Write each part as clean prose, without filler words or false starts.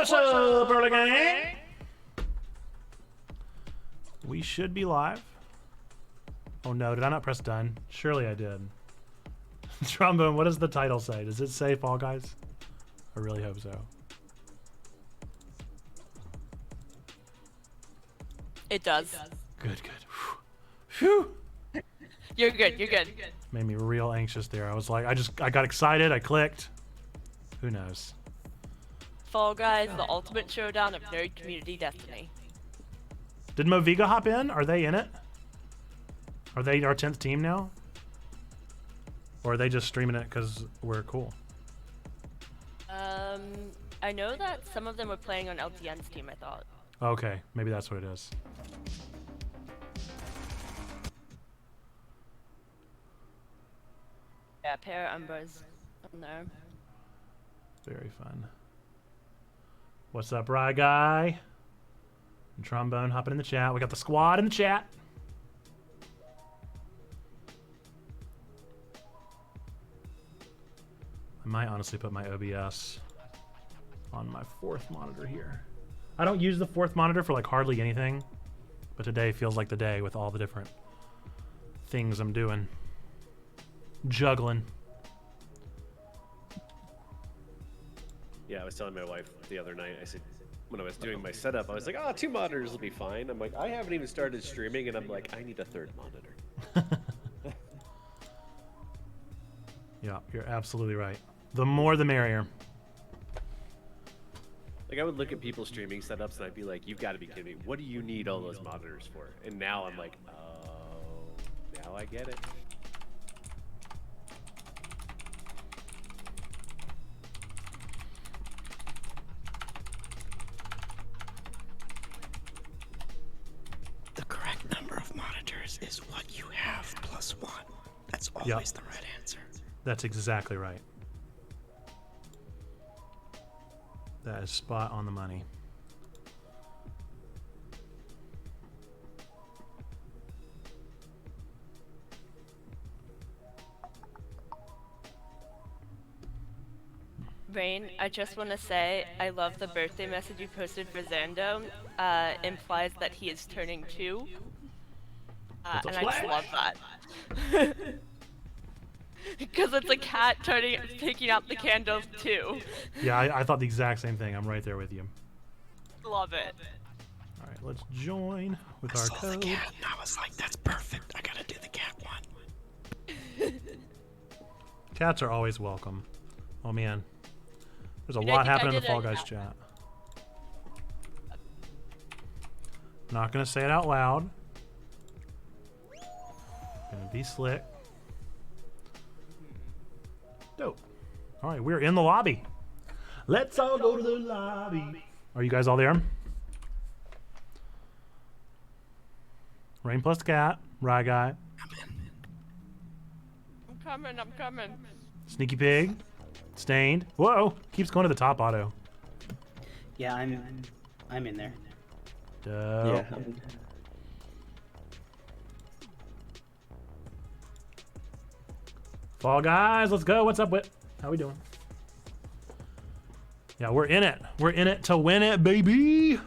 What's up, early gang? We should be live. Oh no, did I not press done? Surely I did. Trombone, what does the title say? Does it say Fall Guys? I really hope so. It does. Good, good. Phew. You're good, you're good. Made me real anxious there. I was like, I got excited, I clicked. Who knows? Fall Guys, the ultimate showdown of nerd community destiny. Did Moviga hop in? Are they in it? Are they our 10th team now? Or are they just streaming it because we're cool? I know that some of them were playing on LTN's team, I thought. Okay, maybe that's what it is. Yeah, pair of Umbers on there. Very fun. What's up, Rye Guy? And Trombone hopping in the chat. We got the squad in the chat. I might honestly put my OBS on my 4th monitor here. I don't use the 4th monitor for like hardly anything, but today feels like the day with all the different things I'm doing. Juggling. Yeah, I was telling my wife the other night, I said, when I was doing my setup, I was like, 2 monitors will be fine. I'm like, I haven't even started streaming, and I'm like, I need a 3rd monitor. Yeah, you're absolutely right. The more the merrier. Like, I would look at people's streaming setups, and I'd be like, you've got to be kidding me. What do you need all those monitors for? And now I'm like, oh, now I get it. The correct number of monitors is what you have plus 1. That's always the right answer. That's exactly right. That is spot on the money. Rain, I just want to say, I love the birthday message you posted for Zando. Implies that he is turning 2. And I just love that. Because it's a cat taking out the candles too. Yeah, I thought the exact same thing. I'm right there with you. Love it. All right, let's join with I our saw code. the cat and I was like, that's perfect. I gotta do the cat one. Cats are always welcome. Oh man, there's a You know, I lot think I happening in the did Fall a- Guys chat. Not gonna say it out loud. Gonna be slick. Dope. All right, we're in the lobby. Let's all go to the lobby. Are you guys all there? Rain plus cat, Rye Guy, I'm coming. Sneaky Pig, Stained. Whoa, keeps going to the top auto. Yeah, I'm in there. Dope. Yeah. Fall Guys, let's go. What's up, Whit? How we doing? Yeah, we're in it. We're in it to win it, baby.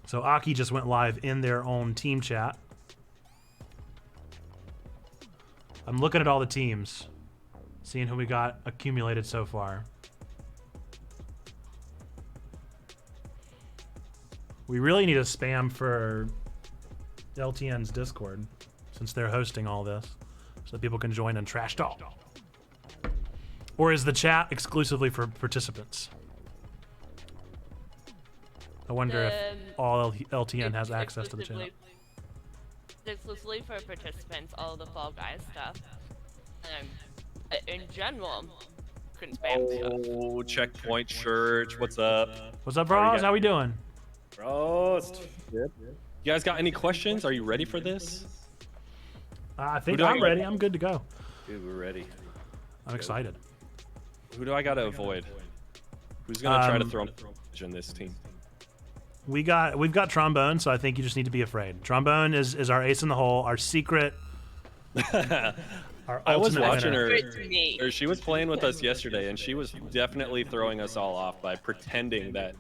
So Aki just went live in their own team chat. I'm looking at all the teams, seeing who we got accumulated so far. We really need to spam for LTN's Discord, since they're hosting all this, so that people can join and trash talk. Or is the chat exclusively for participants? I wonder if all LTN has access to the chat. Exclusively for participants, all the Fall Guys stuff. In general, couldn't spam stuff. Oh, Checkpoint Church, what's up? What's up, bros? How we doing? Bro, You guys got any questions? Are you ready for this? I think Who do I I'm got? ready. I'm good to go. dude, we're ready. I'm excited. Who do I gotta avoid? Who's gonna try to throw in this team? We've got Trombone, so I think you just need to be afraid. Trombone is our ace in the hole, our secret Our I was ultimate watching winner. her, It's me. or she was playing with us yesterday, and she was definitely throwing us all off by pretending that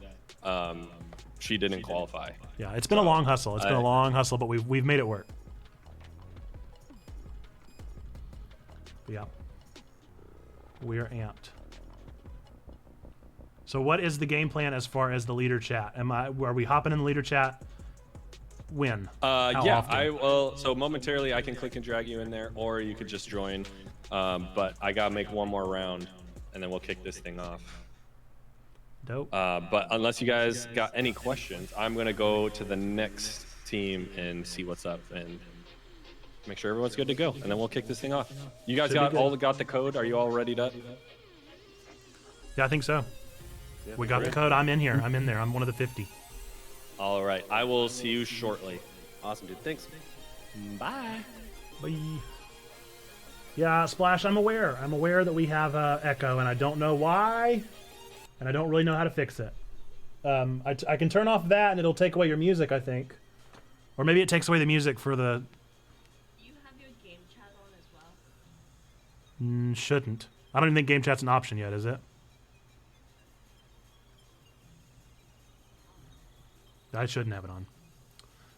she didn't qualify. Yeah, it's been a long hustle. It's been a long hustle, but we've made it work. Yeah. We're amped. So what is the game plan as far as the leader chat? Are we hopping in the leader chat? When? How Yeah, often? I will. So momentarily, I can click and drag you in there, or you could just join. But I gotta make one more round, and then we'll kick this thing off. Dope. But unless you guys got any questions, I'm gonna go to the next team and see what's up and make sure everyone's good to go, and then we'll kick this thing off. You guys got the code? Are you all ready to? Yeah, I think so. Yeah, We got the code. I'm in here. I'm in there. I'm one of the 50. All right. I will see you shortly. Awesome, dude. Thanks. Bye. Bye. Yeah, Splash, I'm aware. I'm aware that we have echo, and I don't know why, and I don't really know how to fix it. I can turn off that, and it'll take away your music, I think. Or maybe it takes away the music for the... Do you have your game chat on as well? Shouldn't. I don't even think game chat's an option yet, is it? I shouldn't have it on.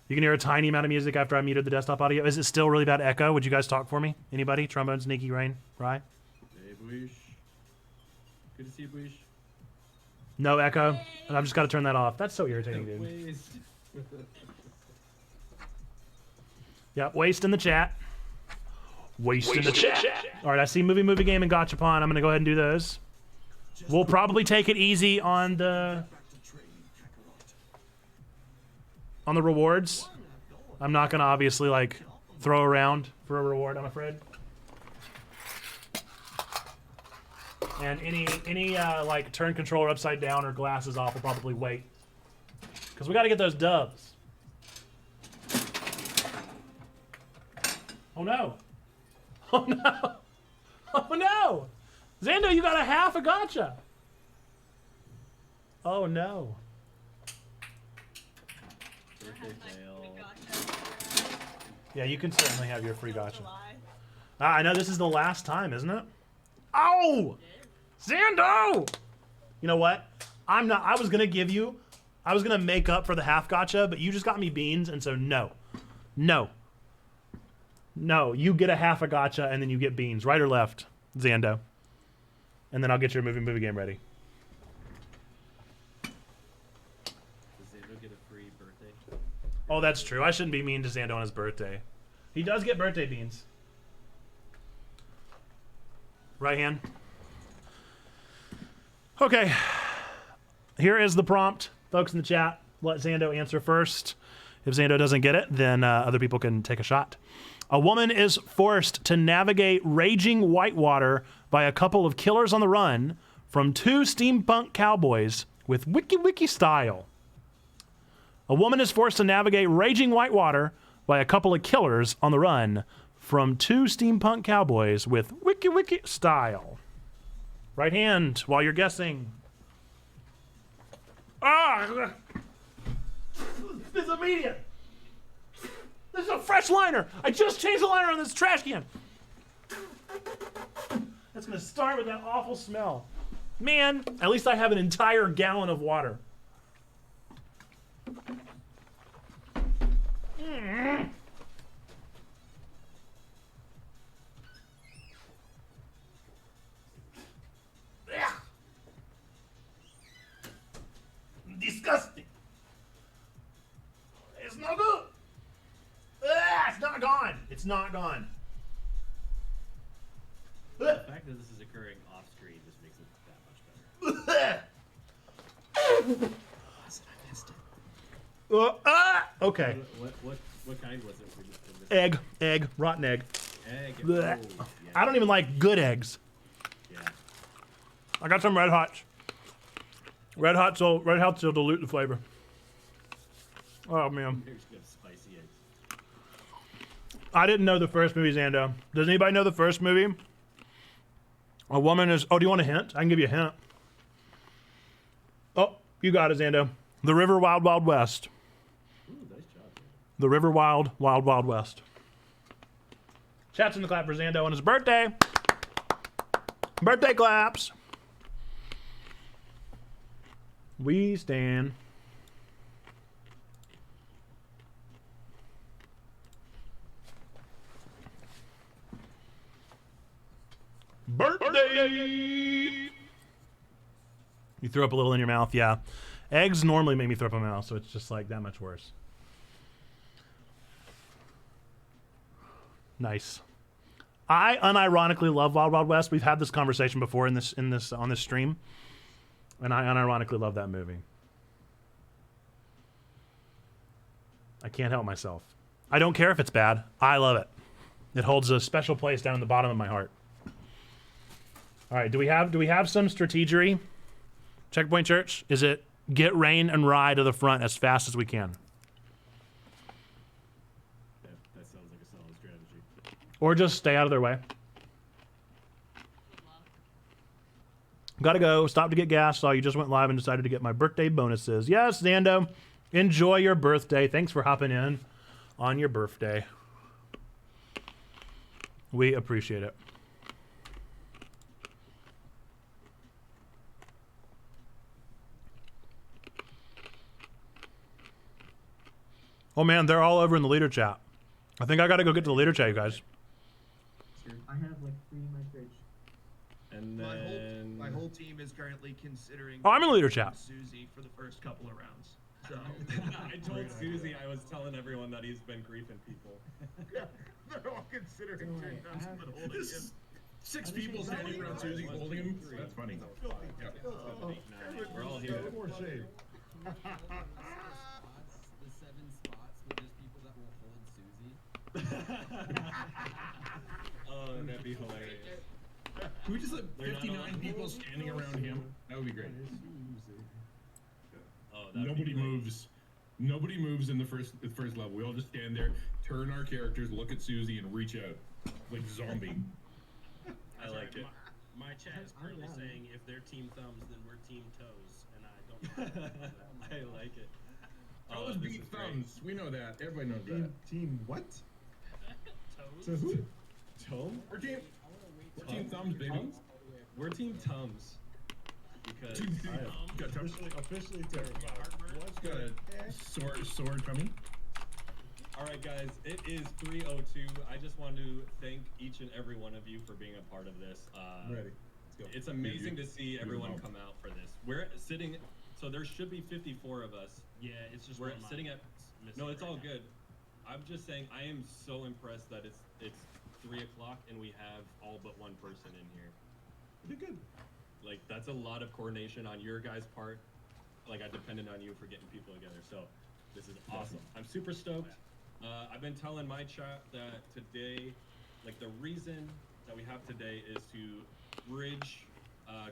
You can hear a tiny amount of music after I muted the desktop audio. Is it still really bad echo? Would you guys talk for me? Anybody? Trombone, Sneaky, Rain, Rye? Hey, Bush. Good to see you, Bush. No echo? And I've just got to turn that off. That's so irritating, dude. Waste. Yep, waste in the chat. Waste in the chat. All right, I see movie, game, and Gachapon. I'm going to go ahead and do those. We'll probably take it easy on the rewards. I'm not going to obviously, like, throw around for a reward, I'm afraid. And any like, turn controller upside down or glasses off will probably wait. Because we got to get those dubs. Oh, no. Oh, no. Oh, no. Zando, you got a half a gotcha. Oh, no. Yeah, you can certainly have your free gotcha. I know this is the last time, isn't it? Oh! Zando! You know what? I was gonna make up for the half gotcha, but you just got me beans, and so no. No. No, you get a half a gotcha, and then you get beans. Right or left, Zando? And then I'll get your movie game ready. Does Xander get a free birthday? Oh, that's true. I shouldn't be mean to Zando on his birthday. He does get birthday beans. Right hand. Okay. Here is the prompt. Folks in the chat, let Zando answer first. If Zando doesn't get it, then other people can take a shot. A woman is forced to navigate raging whitewater by a couple of killers on the run from two steampunk cowboys with wiki style. A woman is forced to navigate raging whitewater by a couple of killers on the run from two steampunk cowboys with wiki style. Right hand while you're guessing. Ah! This is immediate. This is a fresh liner. I just changed the liner on this trash can. That's gonna start with that awful smell. Man, at least I have an entire gallon of water. Disgusting. It's not good. It's not gone. It's not gone. The fact that this is occurring off screen just makes it that much better. I missed it. Okay. What kind was it? For this? Egg, rotten egg. Egg. Blech. Oh, yeah. I don't even like good eggs. Yeah. I got some Red Hots. Red Hots will dilute the flavor. Oh man. Here's good spicy eggs. I didn't know the first movie, Zando. Does anybody know the first movie? A woman is... Oh, do you want a hint? I can give you a hint. Oh, you got it, Zando. The River Wild Wild West. Ooh, nice job. The River Wild Wild Wild West. Chats in the clap for Zando on his birthday. Birthday claps. We stand. Birthday! You threw up a little in your mouth, yeah. Eggs normally make me throw up in my mouth, so it's just like that much worse. Nice. I unironically love Wild Wild West. We've had this conversation before on this stream, and I unironically love that movie. I can't help myself. I don't care if it's bad. I love it. It holds a special place down in the bottom of my heart. All right, do we have some strategery? Checkpoint Church, is it get Rain and Rye to the front as fast as we can? That sounds like a solid strategy. Or just stay out of their way. Gotta go. Stop to get gas. Saw you just went live and decided to get my birthday bonuses. Yes, Zando. Enjoy your birthday. Thanks for hopping in on your birthday. We appreciate it. Oh man, they're all over in the leader chat. I think I gotta go get to the leader chat, you guys. I have like 3 in my fridge. And then My whole team is currently considering. Oh, I'm in the leader chat. Susie for the first couple of rounds. So I told Susie I was telling everyone that he's been griefing people. they're all considering Don't worry, turning I have- but holding him. 6 people standing around Susie holding him. That's funny. We're all here. More shade. The 7 spots with just people that will hold Susie. Oh, that'd be hilarious. Can we just have 59 people standing around him? That would be great. Oh, Nobody moves. Nobody moves in the first level. We all just stand there, turn our characters, look at Susie, and reach out like zombie. I like it. My chat is currently saying if they're team thumbs, then we're team toes, and I don't know. I like it. Toes beat thumbs. We know that. Everybody knows that. Team what? Toes? So who? Tom? We're team thumbs, baby. We're team Tums. Because Got Tums. Officially terrified. What's got a sword coming? Alright guys, it is 3:02. I just want to thank each and every one of you for being a part of this. Ready. Let's go. It's amazing to see everyone come out for this. We're sitting, so there should be 54 of us. Yeah, it's just We're one sitting line. at, no, it's all good. I'm just saying, I am so impressed that it's 3 o'clock and we have all but one person in here. Pretty good. Like, that's a lot of coordination on your guys' part. Like, I depended on you for getting people together, so this is awesome. I'm super stoked. I've been telling my chat that today, like, the reason that we have today is to bridge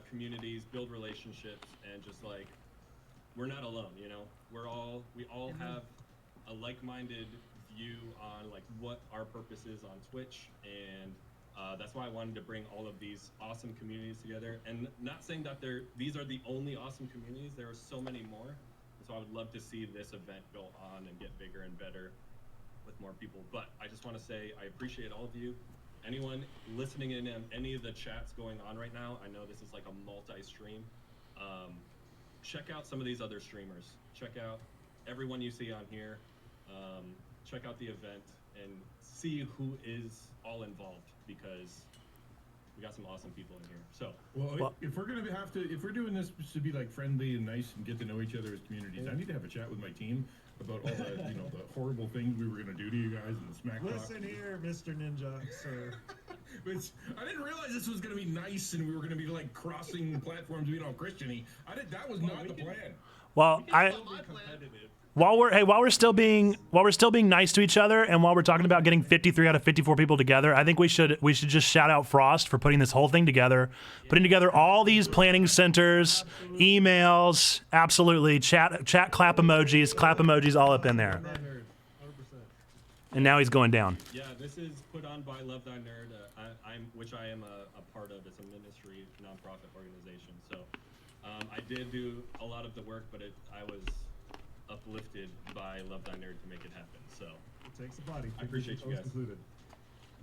communities, build relationships, and just, like, we're not alone, you know? We all have a like-minded view on, like, what our purpose is on Twitch, and that's why I wanted to bring all of these awesome communities together. And not saying that these are the only awesome communities, there are so many more. So I would love to see this event go on and get bigger and better with more people. But I just want to say I appreciate all of you. Anyone listening in on any of the chats going on right now, I know this is like a multi-stream. Check out some of these other streamers. Check out everyone you see on here. Check out the event and see who is all involved, because we got some awesome people in here. So, well, if we're gonna if we're doing this to be like friendly and nice and get to know each other as communities, I need to have a chat with my team about all the the horrible things we were gonna do to you guys and the smack talk. Listen here, Mr. Ninja, sir. Which I didn't realize this was gonna be nice and we were gonna be like crossing platforms, being all Christiany. That was not the plan. Well, while we're still being nice to each other, and while we're talking about getting 53 out of 54 people together, I think we should just shout out Frost for putting this whole thing together, putting together all these planning centers, emails, absolutely, chat clap emojis all up in there. And now he's going down. yeah, this is put on by Love Thy Nerd, which I am a part of. It's a ministry nonprofit organization. So I did do a lot of the work, but I was uplifted by Love Thy Nerd to make it happen. So It takes a body. I appreciate you guys. Included.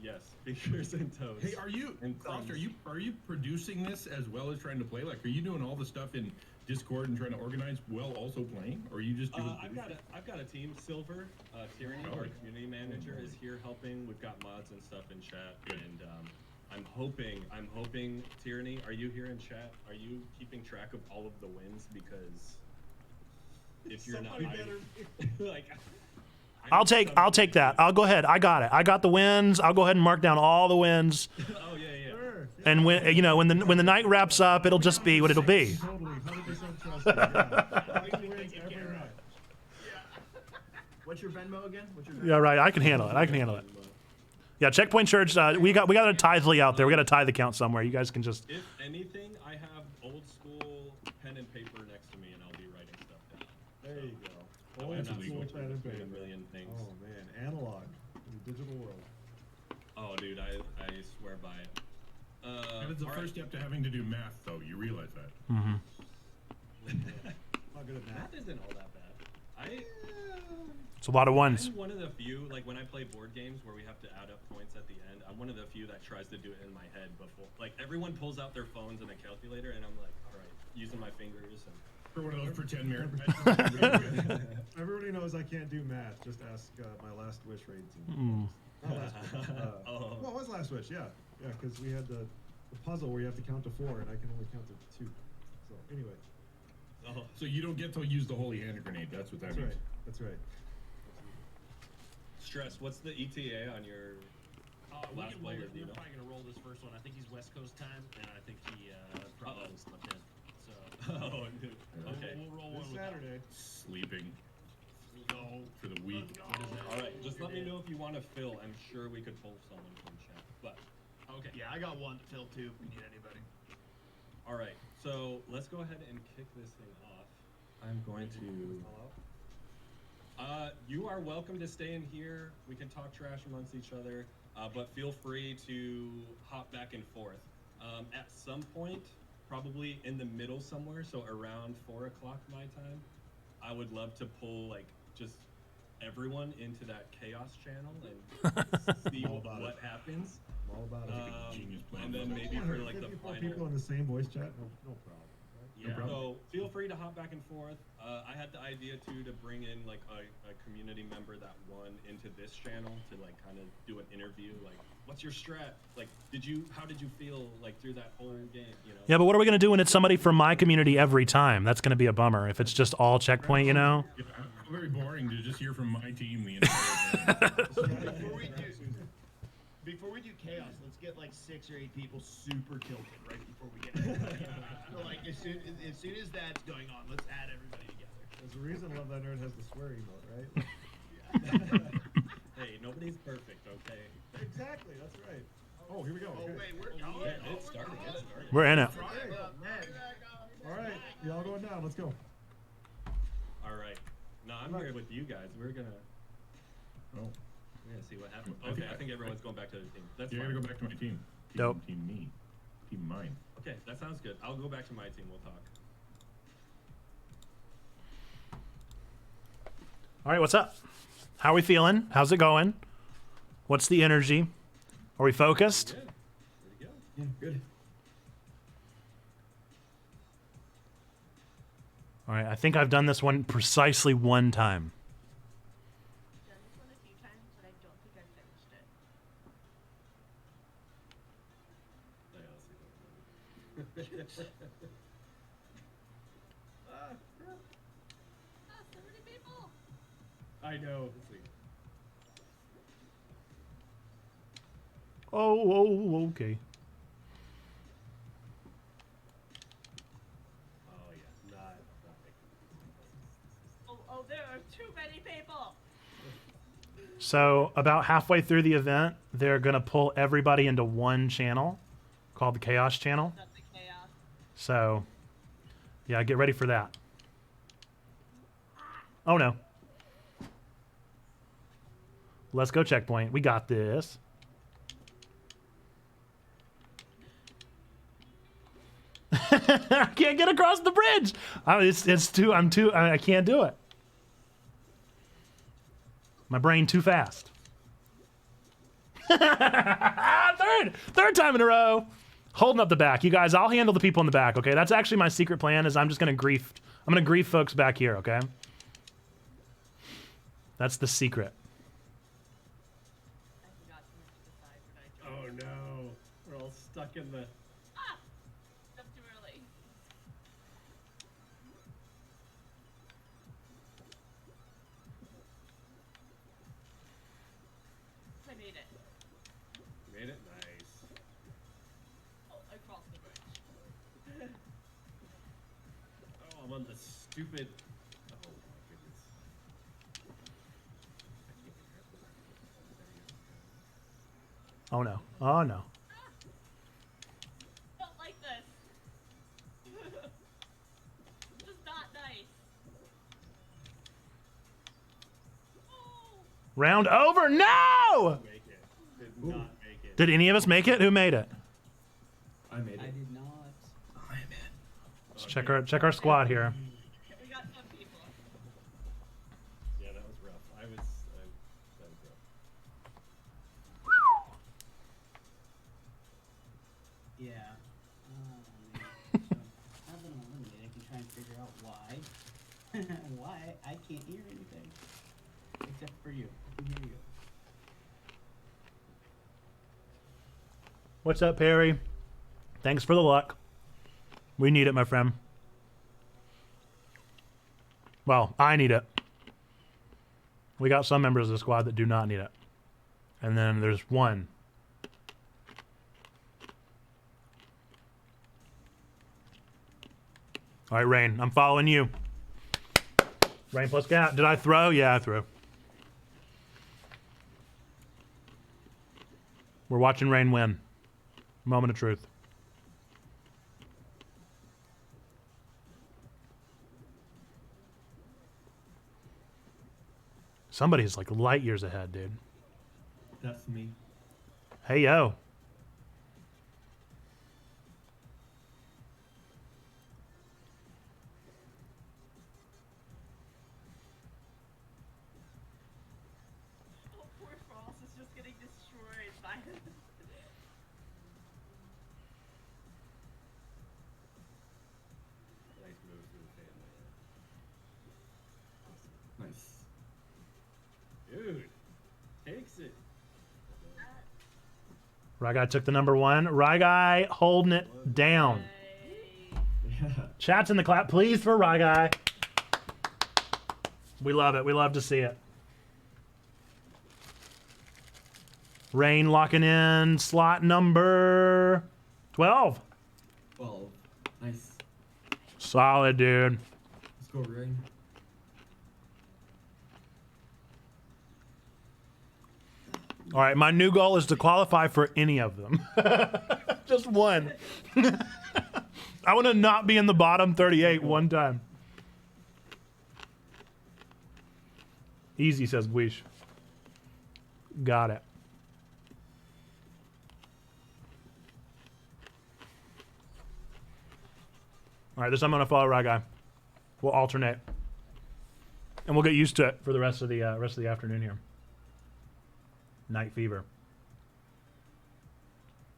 Yes, fingers and toes. Hey, are you, And Frost, thumbs. are you producing this as well as trying to play? Like, are you doing all the stuff in Discord and trying to organize while also playing? Or are you just doing I've got a team. Silver, Tyranny, Oh. our community manager, is here helping. We've got mods and stuff in chat, and I'm hoping, Tyranny, are you here in chat? Are you keeping track of all of the wins? Because if you're not, like. I'll take that. I'll go ahead. I got it. I got the wins. I'll go ahead and mark down all the wins. Oh yeah. Sure. And when when the night wraps up, it'll just be what it'll be. Totally, 100% trust you. Yeah. He wins every night. What's your Venmo again? What's your Yeah, right. I can handle it. Yeah, Checkpoint Church. We got a tithely out there. We got a tithe account somewhere. You guys can just. If anything, I have old school pen and paper next to me, and I'll be writing stuff down. There you go. I'm Old not school able to pen and do paper. a million things. Oh man, analog in the digital world. Oh, dude, I swear by it. That is the all first step to having to do math, though. You realize that. Mm-hmm. Not good at math. Math isn't all that bad. It's a lot of ones. I'm one of the few, like when I play board games where we have to add up points at the end, I'm one of the few that tries to do it in my head before. Like everyone pulls out their phones and a calculator, and I'm like, all right, using my fingers. And For one of those pretend mirror. Everybody knows I can't do math. Just ask my Last Wish raid team. Mm. Not Last Wish. Oh. No, it was Last Wish. Yeah, because we had the puzzle where you have to count to 4, and I can only count to 2. So anyway, Oh, So you don't get to use the holy hand grenade. That's what that that's means. right. That's right. Stress. What's the ETA on your We last can roll player? it. Do you We're know? probably gonna roll this first one. I think he's West Coast time, and I think he probably Uh-oh. slept in. So Oh, dude. Okay. we'll roll This one with that. Saturday. Sleeping No. for the week. All right. Just let me know if you want to fill. I'm sure we could pull someone from chat. But Okay, yeah, I got one to fill too if we need anybody. all right. So let's go ahead and kick this thing off. I'm going to. You are welcome to stay in here. We can talk trash amongst each other, but feel free to hop back and forth. At some point, probably in the middle somewhere, so around 4 o'clock my time, I would love to pull like just everyone into that chaos channel and see All about what happens. I'm all about it. Genius plan. And then maybe for like the 54 final. people in the same voice chat. No problem. Right? Yeah. problem. So feel free to hop back and forth. I had the idea too to bring in like a community member that won into this channel to like kind of do an interview. Like, what's your strat? Like, how did you feel like through that whole game? You know. Yeah, but what are we gonna do when it's somebody from my community every time? That's gonna be a bummer. If it's just all Checkpoint, you know. Yeah, very boring to just hear from my team the entire time. Before we do chaos, let's get like 6 or 8 people super tilted right before we get into it. So like as soon as that's going on, let's add everybody together. There's a reason Love That Nerd has the swear emote, right? Hey, nobody's perfect, okay? Exactly. That's right. Oh, here we go. Oh Okay. wait, we're going. Yeah, it started. It started. We're in it. All right, y'all going down. Let's go. All right. No, I'm here with you guys. We're gonna see what happens. Okay, I think everyone's going back to the team. That's You fine. gotta go back to my team. Dope. Team me. Team mine. Okay, that sounds good. I'll go back to my team. We'll talk. All right, what's up? How are we feeling? How's it going? What's the energy? Are we focused? Good. There we go. Good. All right, I think I've done this one precisely one time. Done this one a few times, but I don't think I've finished it. So many people. I know. Let's see. Oh, okay. Oh yeah, not Oh, there are too many people. So about halfway through the event, they're gonna pull everybody into one channel called the Chaos Channel. Not the chaos. So, yeah, get ready for that. Oh no. Let's go Checkpoint. We got this. I can't get across the bridge. I can't do it. My brain too fast. Third time in a row. Holding up the back. You guys, I'll handle the people in the back, okay? That's actually my secret plan is I'm gonna grief folks back here, okay? That's the secret. Oh no. We're all stuck in the... Ah! Up too early. I made it. You made it? Nice. Oh, I crossed the bridge. Oh, I'm on the stupid... Oh my goodness. Oh no. Oh no. Don't like this. Just not nice. Round over. No! Make it. Did not make it. Did any of us make it? Who made it? I made it. I did not. I'm in. Let's check our squad here. We got some people. Yeah, that was rough. That was rough. Yeah. So, now that I'm eliminated, I can try and figure out why. Why I can't hear anything. Except for you. I can hear you. What's up, Perry? Thanks for the luck. We need it, my friend. Well, I need it. We got some members of the squad that do not need it. And then there's one. All right, Rain, I'm following you. Rain plus cat. Did I throw? Yeah, I threw. We're watching Rain win. Moment of truth. Somebody's like light years ahead, dude. That's me. Hey, yo. Oh, poor Frost is just getting destroyed by Nice move to the family. Nice. Dude. Takes it. Ryguy took the number one. Ryguy holding it down. Yeah. Chats in the clap, please, for Ryguy. We love it. We love to see it. Rain locking in slot number 12. 12. Nice. Solid, dude. Let's go, Rain. All right, my new goal is to qualify for any of them. Just one. I want to not be in the bottom 38 one time. Easy, says Guish. Got it. All right, this time I'm gonna follow Ryguy. We'll alternate, and we'll get used to it for the rest of the afternoon here. Night fever.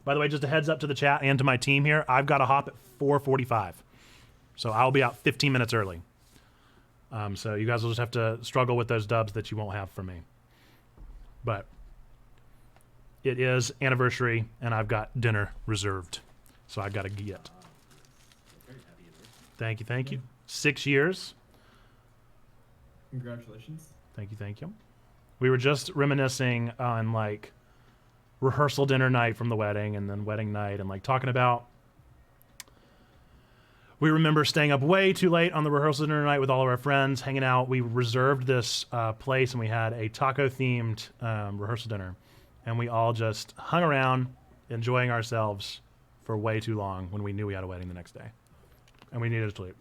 By the way, just a heads up to the chat and to my team here. I've got a hop at 4:45, so I'll be out 15 minutes early. So you guys will just have to struggle with those dubs that you won't have from me. But it is anniversary, and I've got dinner reserved, so I got to get. Thank you, thank you. 6 years. Congratulations. Thank you, thank you. We were just reminiscing on like rehearsal dinner night from the wedding and then wedding night and like talking about, we remember staying up way too late on the rehearsal dinner night with all of our friends, hanging out. We reserved this place and we had a taco themed rehearsal dinner, and we all just hung around enjoying ourselves for way too long when we knew we had a wedding the next day and we needed to sleep.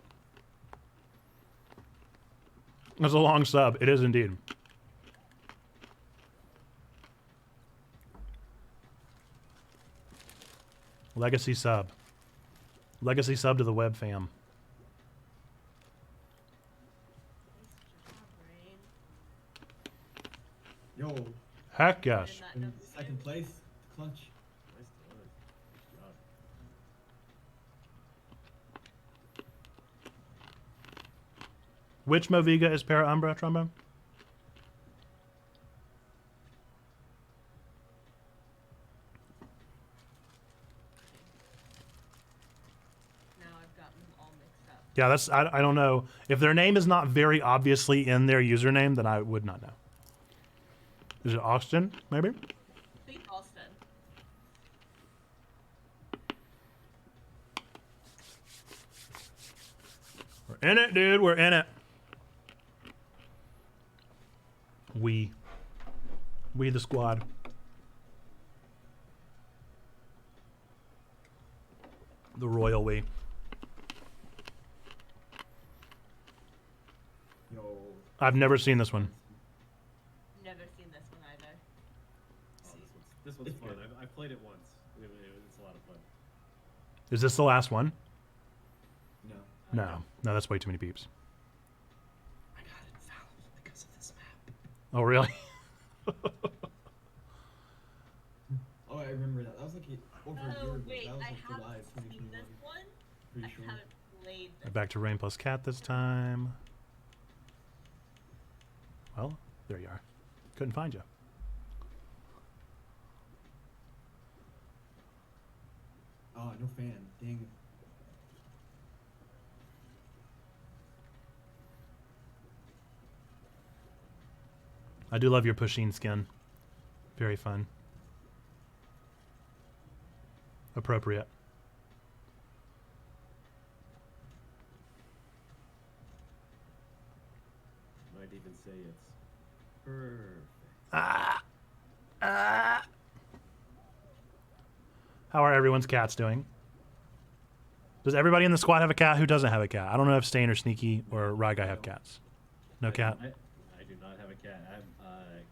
That's a long sub. It is indeed. Legacy sub. Legacy sub to the web fam. Yo, Heck yes. In second place, clutch. Nice done. Good job. Which Moviga is Para Umbra, Trombone? Now I've gotten them all mixed up. Yeah, that's I don't know. If their name is not very obviously in their username, then I would not know. Is it Austin, maybe? I think Alston. We're in it, dude. We're in it. We the squad. The royal we. Yo. I've never seen this one. Never seen this one either. Oh, this one's fun. I've played it once. It's a lot of fun. Is this the last one? No. No, that's way too many beeps. I got infallible because of this map. Oh, really? Oh, I remember that. That was like over a year ago. Wait, That was I like July haven't of seen 2021. this one. Pretty I sure. haven't played this. Back to Rain plus Cat this time. Well, there you are. Couldn't find you. Oh, no fan. Dang it. I do love your Pusheen skin. Very fun. Appropriate. Might even say it's perfect. How are everyone's cats doing? Does everybody in the squad have a cat? Who doesn't have a cat? I don't know if Stain or Sneaky or Rye Guy have cats. No cat? I do not have a cat.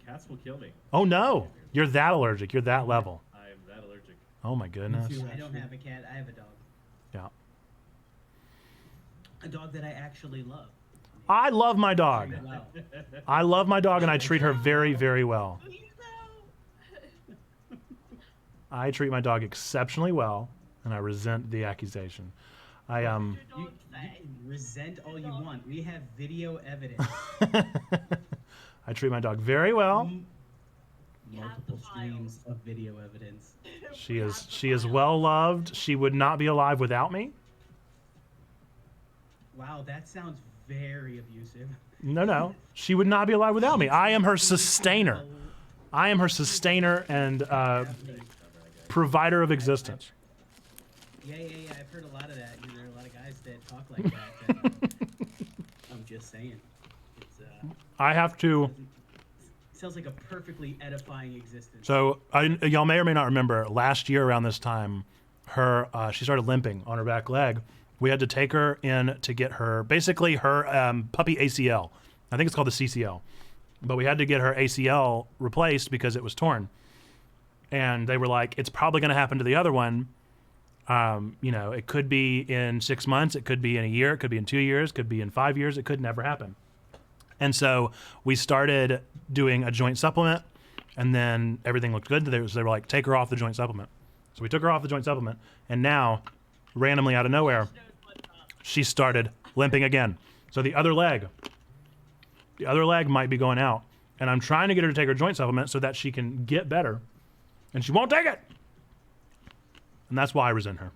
Cats will kill me. Oh no! You're that allergic. You're that level. I am that allergic. Oh my goodness. I don't have a cat. I have a dog. Yeah. A dog that I actually love. I love my dog. Very well. I love my dog and I treat her very, very well. I treat my dog exceptionally well and I resent the accusation. I You can resent all you want. We have video evidence. I treat my dog very well. Multiple streams of video evidence. She is well loved. She would not be alive without me. Wow, that sounds very abusive. No. She would not be alive without me. I am her sustainer. I am her sustainer and provider of existence. Yeah. I've heard a lot of that. There are a lot of guys that talk like that. I'm just saying. It's, I have to. sounds like a perfectly edifying existence. So y'all may or may not remember last year around this time, she started limping on her back leg. We had to take her in to get her basically her puppy ACL. I think it's called the CCL, but we had to get her ACL replaced because it was torn. And they were like, it's probably going to happen to the other one. It could be in 6 months, it could be in a year, it could be in 2 years, it could be in 5 years, it could never happen. And so we started doing a joint supplement, and then everything looked good. They were like, take her off the joint supplement. So we took her off the joint supplement, and now, randomly out of nowhere, she started limping again. So the other leg might be going out. And I'm trying to get her to take her joint supplement so that she can get better. And she won't take it. And that's why I resent her.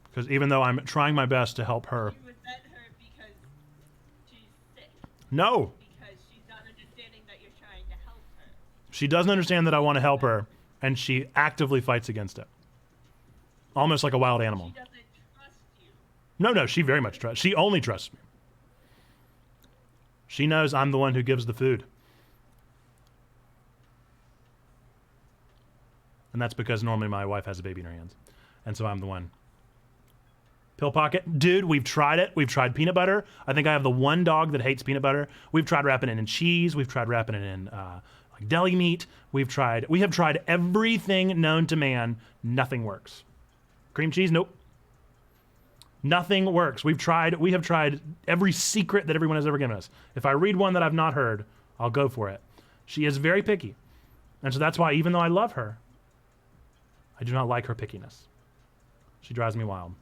Because even though I'm trying my best to help her. You resent her because she's sick. No. Because she's not understanding that you're trying to help her. She doesn't understand that I want to help her. And she actively fights against it. Almost like a wild animal. She doesn't trust you. No, she very much trusts. She only trusts me. She knows I'm the one who gives the food. And that's because normally my wife has a baby in her hands. And so I'm the one. Pill Pocket. Dude, we've tried it. We've tried peanut butter. I think I have the one dog that hates peanut butter. We've tried wrapping it in cheese. We've tried wrapping it in like deli meat. We have tried everything known to man. Nothing works. Cream cheese? Nope. Nothing works. We have tried every secret that everyone has ever given us. If I read one that I've not heard, I'll go for it. She is very picky. And so that's why, even though I love her, I do not like her pickiness. She drives me wild.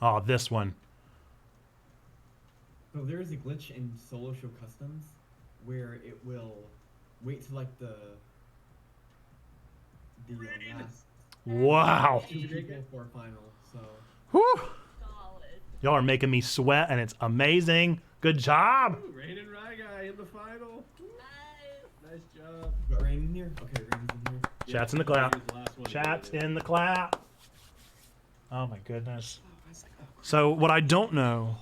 Oh, this one. So there is a glitch in solo show customs where it will wait till like the last Wow. 2 people for a final. So Whew. Y'all are making me sweat, and it's amazing. Good job. Ooh, Rain and Ryguy in the final. Nice job. got Rain in here? Okay, Rain's in here. Chat's in the clap. Chat's in the clap. Oh my goodness. So what I don't know.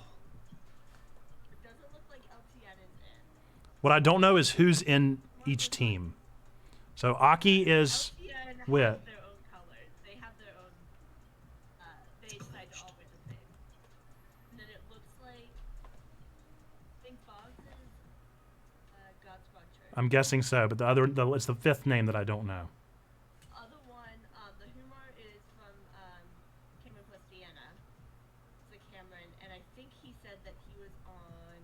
What I don't know is who's in each team. So Aki is with. Their own colors. They have their own. They decide to all wear the same. And then it looks like. I think Boggs is God's Church. I'm guessing so, but it's the 5th name that I don't know. Other one, the humor is from Cameron plus Deanna. It's like Cameron, and I think he said that he was on.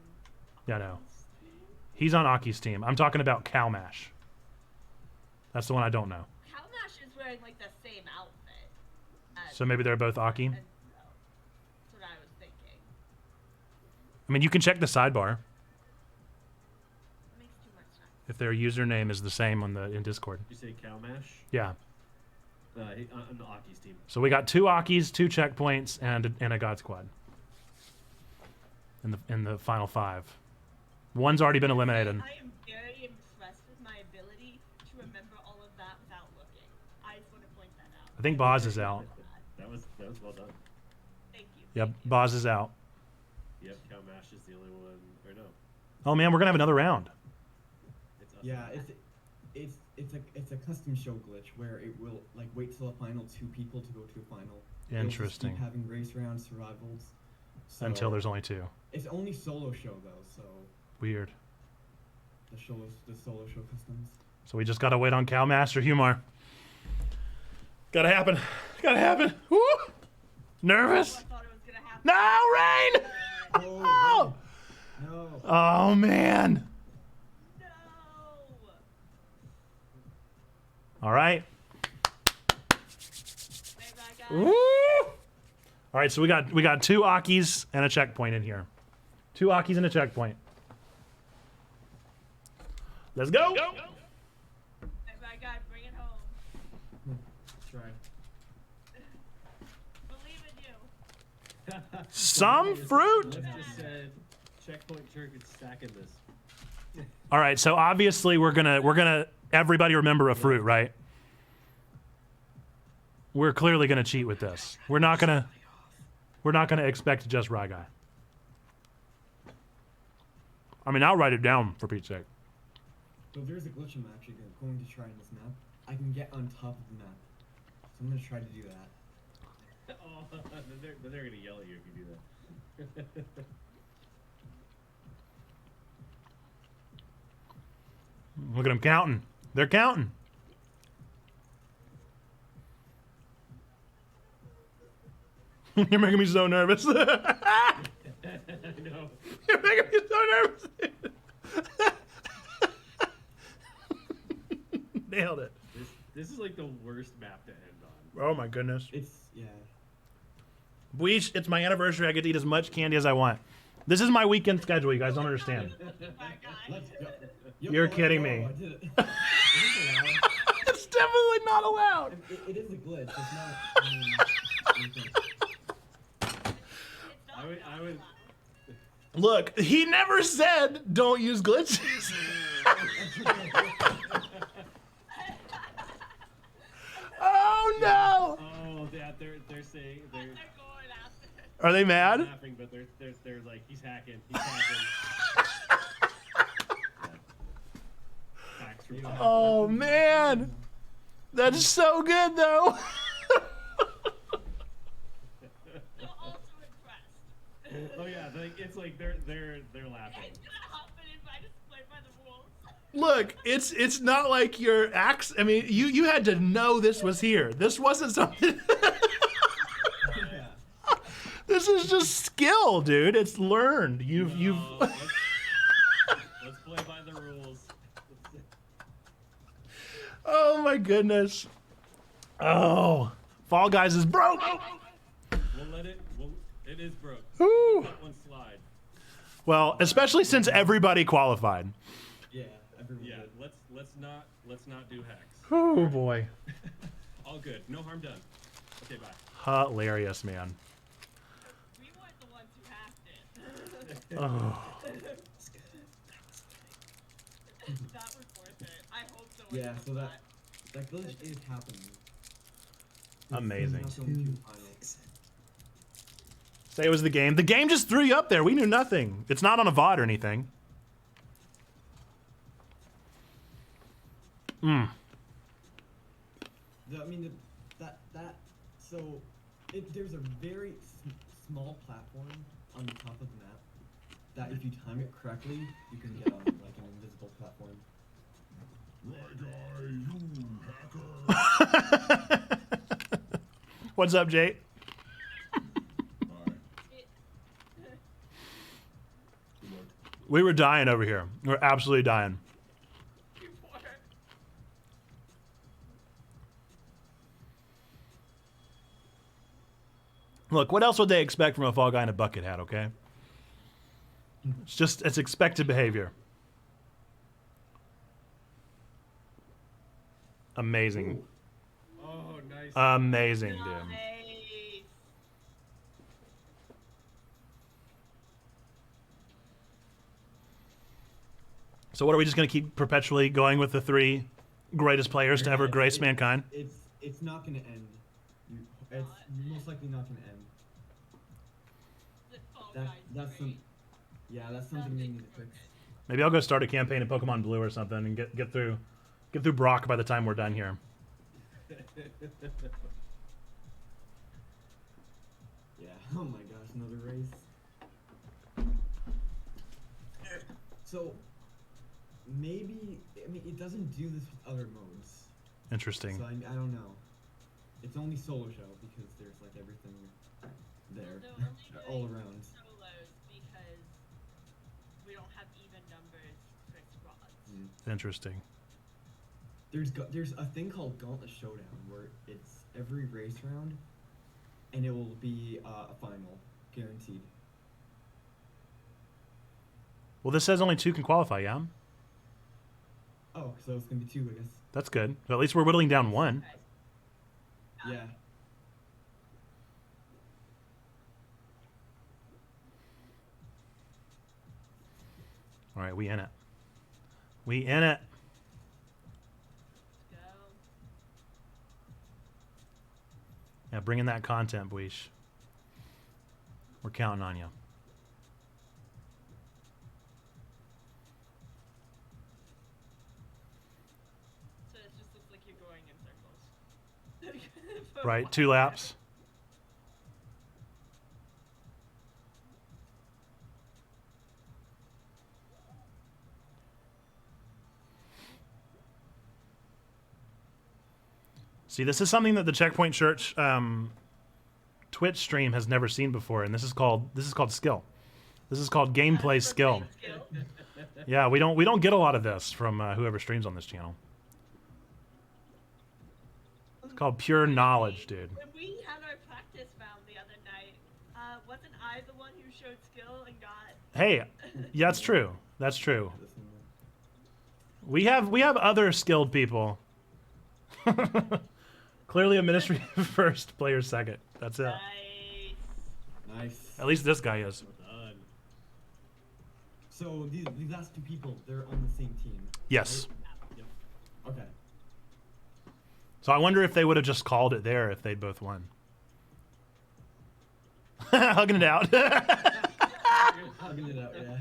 Yeah, no. He's on Aki's team. I'm talking about Calmash. That's the one I don't know. Calmash is wearing like the same outfit. So maybe they're both Aki? That's what I was thinking. I mean, you can check the sidebar. Makes too much sense. If their username is the same in Discord. Did you say Calmash? Yeah. On the Aki's team. So we got 2 Akis, 2 checkpoints, and a God Squad. In the final 5. One's already been eliminated. I am very impressed with my ability to remember all of that without looking. I just want to point that out. I think Boz is out. That was well done. Thank you. Yep, Boz is out. Yep, Calmash is the only one. Or no. Oh man, we're gonna have another round. Yeah, it's a custom show glitch where it will like wait till a final 2 people to go to a final. It'll just Interesting. keep having race rounds, survivals. So Until there's only 2. It's only solo show though, so Weird. the solo show customs. So we just gotta wait on Calmaster Humor. Gotta happen. Gotta happen. Woo! Nervous? No, Rain! Oh! No. Oh man. All right. Woo! All right, so we got 2 Akis and a checkpoint in here. 2 Akis and a checkpoint. Let's go. Bring it home. Try. Believe in you. Some fruit. Just said checkpoint jerk is stacking this. All right, so obviously we're gonna everybody remember a fruit, right? We're clearly gonna cheat with this. We're not gonna expect just Ryguy. I mean, I'll write it down for Pete's sake. So there's a glitch I'm actually going to try in this map. I can get on top of the map. So I'm going to try to do that. Oh, then they're gonna yell at you if you do that. Look at them counting. They're counting. You're making me so nervous. I know. You're making me so nervous. Nailed it. This is like the worst map to end on. Oh my goodness. Yeah. Bleach, it's my anniversary. I get to eat as much candy as I want. This is my weekend schedule. You guys don't understand. Let's go. You're kidding me. I did it. Is this allowed? It's definitely not allowed. It is a glitch. It's not. I would. Look, he never said don't use glitches. Oh no! Oh, they're saying they're. Are they mad? Laughing, but they're like he's hacking. He's hacking. Oh man, that's so good though. Oh yeah, it's like they're laughing. Look, it's not like your axe. I mean, you had to know this was here. This wasn't something. This This is just skill, dude. It's learned. You've. Let's play by the rules. Oh my goodness. Oh, Fall Guys is broke. We'll let it. It is broke. Ooh. Let that one slide. Well, especially since everybody qualified. Yeah, everyone. Yeah. Let's not do hacks. Oh boy. All good. No harm done. Okay, bye. Hilarious, man. We weren't the ones who hacked it. Oh. That was worth it. I hope so. Yeah, so that glitch is happening. Amazing. It's not going to finals. Say it was the game. The game just threw you up there. We knew nothing. It's not on a VOD or anything. I mean, so there's a very small platform on the top of the map that if you time it correctly, you can get on like an invisible platform. Right eye, you hacker. What's up, Jay? We were dying over here. We're absolutely dying. Look, what else would they expect from a Fall Guy in a bucket hat, okay? It's expected behavior. Amazing. Oh, nice. Amazing, dude. So what, are we just going to keep perpetually going with the 3 greatest players to ever grace mankind? It's not going to end. It's most likely not going to end. That's something they need to fix. Maybe I'll go start a campaign in Pokemon Blue or something and get through Brock by the time we're done here. Yeah. Oh my gosh, another race. So maybe it doesn't do this with other modes. Interesting. So I don't know. It's only solo show because there's like everything there all around. Solos because we don't have even numbers for squads. Interesting. There's a thing called Gauntlet Showdown where it's every race round, and it will be a final, guaranteed. Well, this says only 2 can qualify, yeah? Oh, so it's gonna be 2, I guess. That's good. Well, at least we're whittling down 1. Yeah. All right, we in it. We in it. Let's go. Yeah, bring in that content, Buish. We're counting on you. So it just looks like you're going in circles. Right, 2 laps. See, this is something that the Checkpoint Church Twitch stream has never seen before, and this is called skill. This is called gameplay skill. Yeah, we don't get a lot of this from whoever streams on this channel. It's called pure knowledge, dude. When we had our practice round the other night, wasn't I the one who showed skill and got? Hey, yeah, that's true. That's true. We have other skilled people. Clearly, a ministry first, player second. That's it. Nice. At least this guy is. So these last 2 people, they're on the same team. Yes. Right? Yep. Okay. So I wonder if they would have just called it there if they'd both won. Hugging it out. Hugging it out, yeah.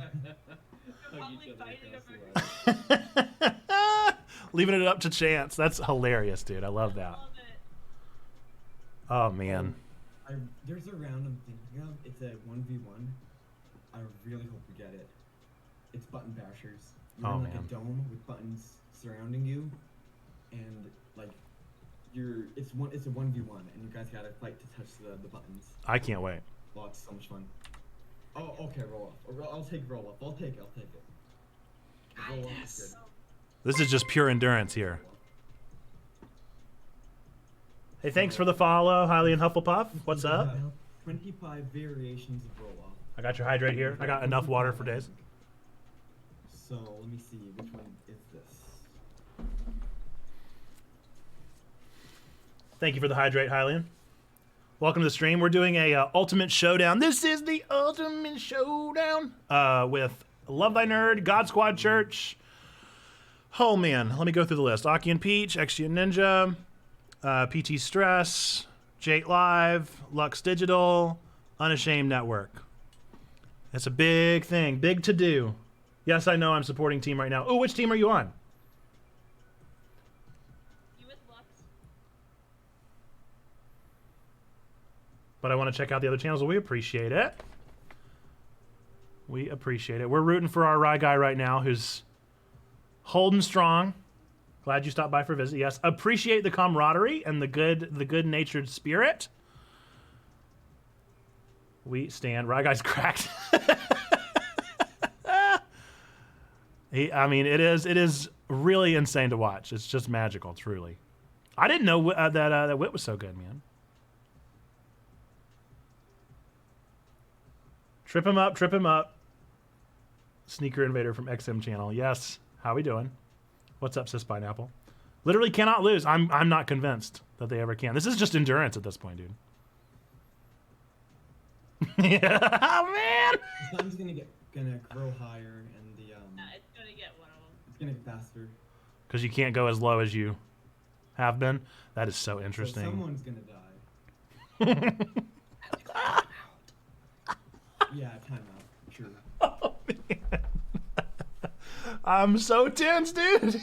Leaving it up to chance. That's hilarious, dude. I love that. Oh, man. There's a round I'm thinking of. It's a 1v1. I really hope we get it. It's button bashers. You're in like a dome with buttons surrounding you, and like it's a 1v1, and you guys gotta fight to touch the buttons. I can't wait. Oh, it's so much fun. Oh, okay, roll off. I'll take roll off. I'll take it. Roll off is good. This is just pure endurance here. Hey, thanks for the follow, Highly and Hufflepuff. What's up? 25 variations of roll off. I got your hydrate here. I got enough water for days. So let me see, which one is this? Thank you for the hydrate, Hylian. Welcome to the stream. We're doing a ultimate showdown. This is the ultimate showdown with Love Thy Nerd, God Squad Church. Oh man, let me go through the list. Aki and Peach, XG and Ninja, PT Stress, Jake Live, Lux Digital, Unashamed Network. It's a big thing, big to do. Yes, I know I'm supporting team right now. Oh, which team are you on? You with Lux? But I want to check out the other channels. Well, we appreciate it. We appreciate it. We're rooting for our Rye guy right now, who's holding strong. Glad you stopped by for a visit. Yes, appreciate the camaraderie and the good-natured spirit. We stand. Rye guy's cracked. I mean, it is really insane to watch. It's just magical, truly. I didn't know that Wit was so good, man. Trip him up, trip him up. Sneaker Invader from XM channel. Yes. How we doing? What's up, Sis Pineapple? Literally cannot lose. I'm not convinced that they ever can. This is just endurance at this point, dude. Yeah, oh, man. The sun's gonna grow higher, and the It's gonna get one of them. it's gonna get faster. Because you can't go as low as you have been. That is so So interesting. someone's gonna die. Yeah, timeout. True. Oh, man. I'm so tense, dude.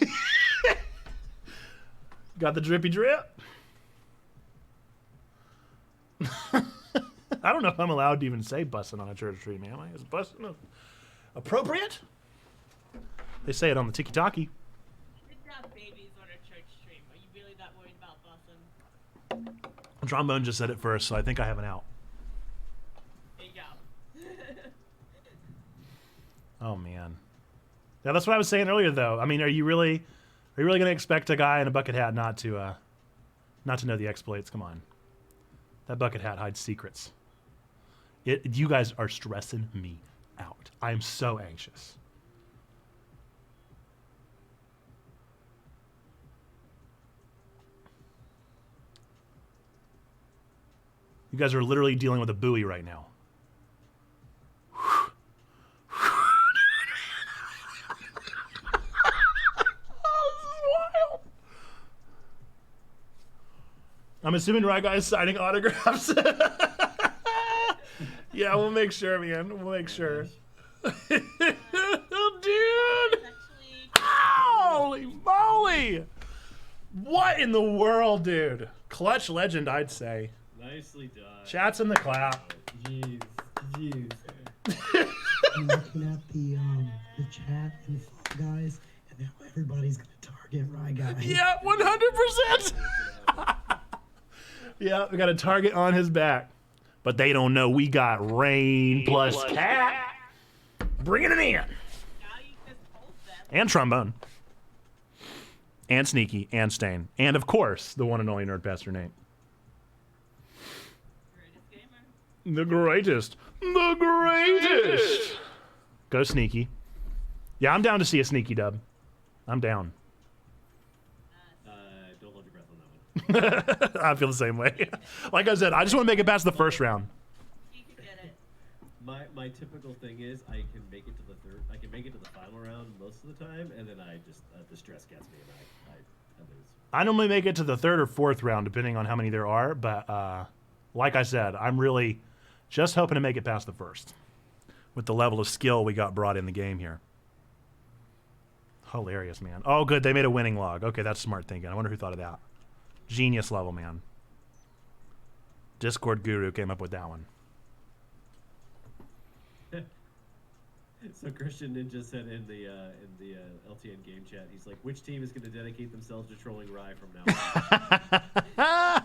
Got the drippy drip. I don't know if I'm allowed to even say bussin' on a church stream, am I? Is bussin' appropriate? They say it on the tiki-taki. We could have babies on a church stream. Are you really that worried about busing? Trombone just said it first, so I think I have an out. There you go. Oh, man. Yeah, that's what I was saying earlier, though. I mean, are you really going to expect a guy in a bucket hat not to know the exploits? Come on. That bucket hat hides secrets. You guys are stressing me out. I am so anxious. You guys are literally dealing with a buoy right now. I'm assuming Rye Guy is signing autographs. Yeah, we'll make sure, man. We'll make sure. Dude! Holy moly! What in the world, dude? Clutch legend, I'd say. Nicely done. Chats in the clap. Jeez. I'm looking at the chat and the Fall Guys, and now everybody's gonna target Rye Guy. Yeah, 100%. Yeah, we got a target on his back. But they don't know we got Rain plus Cat. Bringing it in. And Trombone. And Sneaky. And Stain. And, of course, the one and only Nerdpaster Nate. The greatest. The greatest. Go Sneaky. Yeah, I'm down to see a Sneaky dub. I'm down. Don't hold your breath on that one. I feel the same way. Like I said, I just want to make it past the first round. You can get it. My typical thing is I can make it to the third. I can make it to the final round most of the time, and then I just the stress gets me, and I lose. I normally make it to the third or fourth round, depending on how many there are. But like I said, I'm really just hoping to make it past the first with the level of skill we got brought in the game here. Hilarious, man. Oh, good. They made a winning log. Okay, that's smart thinking. I wonder who thought of that. Genius level, man. Discord Guru came up with that one. So Christian Ninja said in the LTN game chat, he's like, which team is going to dedicate themselves to trolling Rye from now on?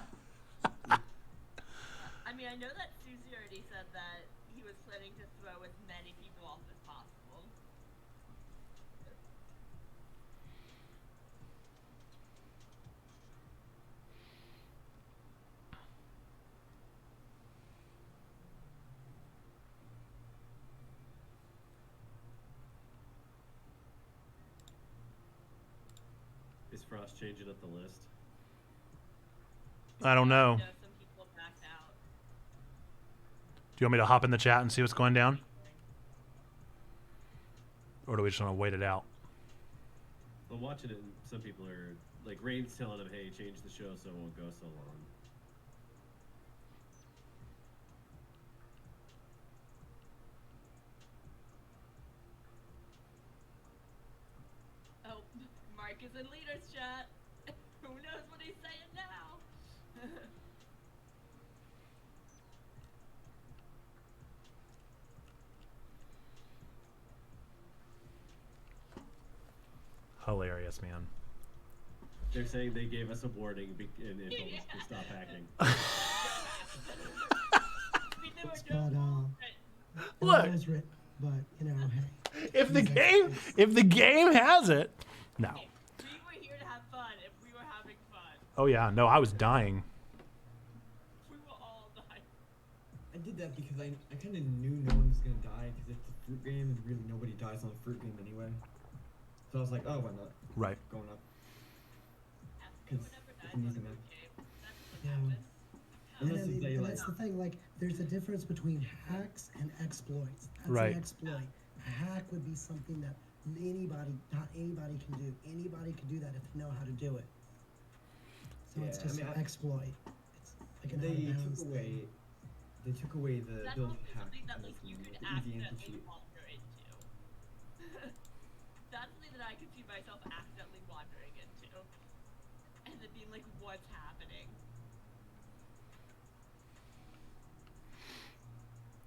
I mean, mean, I know that Susie already said that he was planning to throw as many people off as possible. Is Frost changing up the list? I don't know. I know some people backed out. Do you want me to hop in the chat and see what's going down? Or do we just want to wait it out? Well, watching it, some people are like Rain's telling him, "Hey, change the show so it won't go so long." Oh, Mark is in leaders chat. Who knows what he's saying now? Hilarious, man. They're saying they gave us a warning and told us to stop hacking. But Look. it was written, but you know, hey. If the game has it, no. We were here to have fun. If we were having fun, Oh yeah, no, I was dying. we will all die. I did that because I kind of knew no one was gonna die because it's a fruit game and really nobody dies on a fruit game anyway. So I was like, oh, why not? Right. Going up. Because I'm using them. Yeah. Unless And they like. that's the thing. Like, there's a difference between hacks and exploits. That's Right. an exploit. A hack would be something that not anybody can do. Anybody can do that if they know how to do it. So it's Yeah, just I mean, an exploit. It's like an They out-of-bounds took thing. away. They took away the That's build also hack. something that and like you the could easy accidentally anti-cheat. wander into. That's something that I could see myself accidentally wandering into, and then being like, "What's happening?"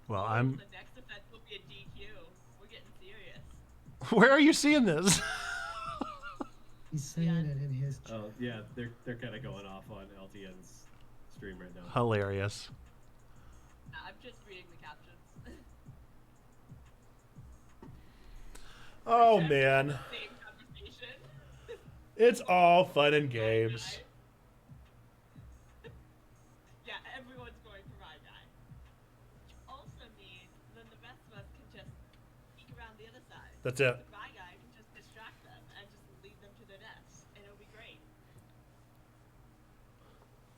Well, Oh, I'm. The next offense will be a DQ. We're getting serious. Where are you seeing this? He's saying it in his chat. Oh yeah, they're kind of going off on LTN's stream right now. Hilarious. I'm just reading the captions. Oh man, Same conversation. it's all fun and games. Yeah, everyone's going for my guy. Which also means then the rest of us can just peek around the other side. That's it. The my guy can just distract them and just lead them to their nests, and it'll be great.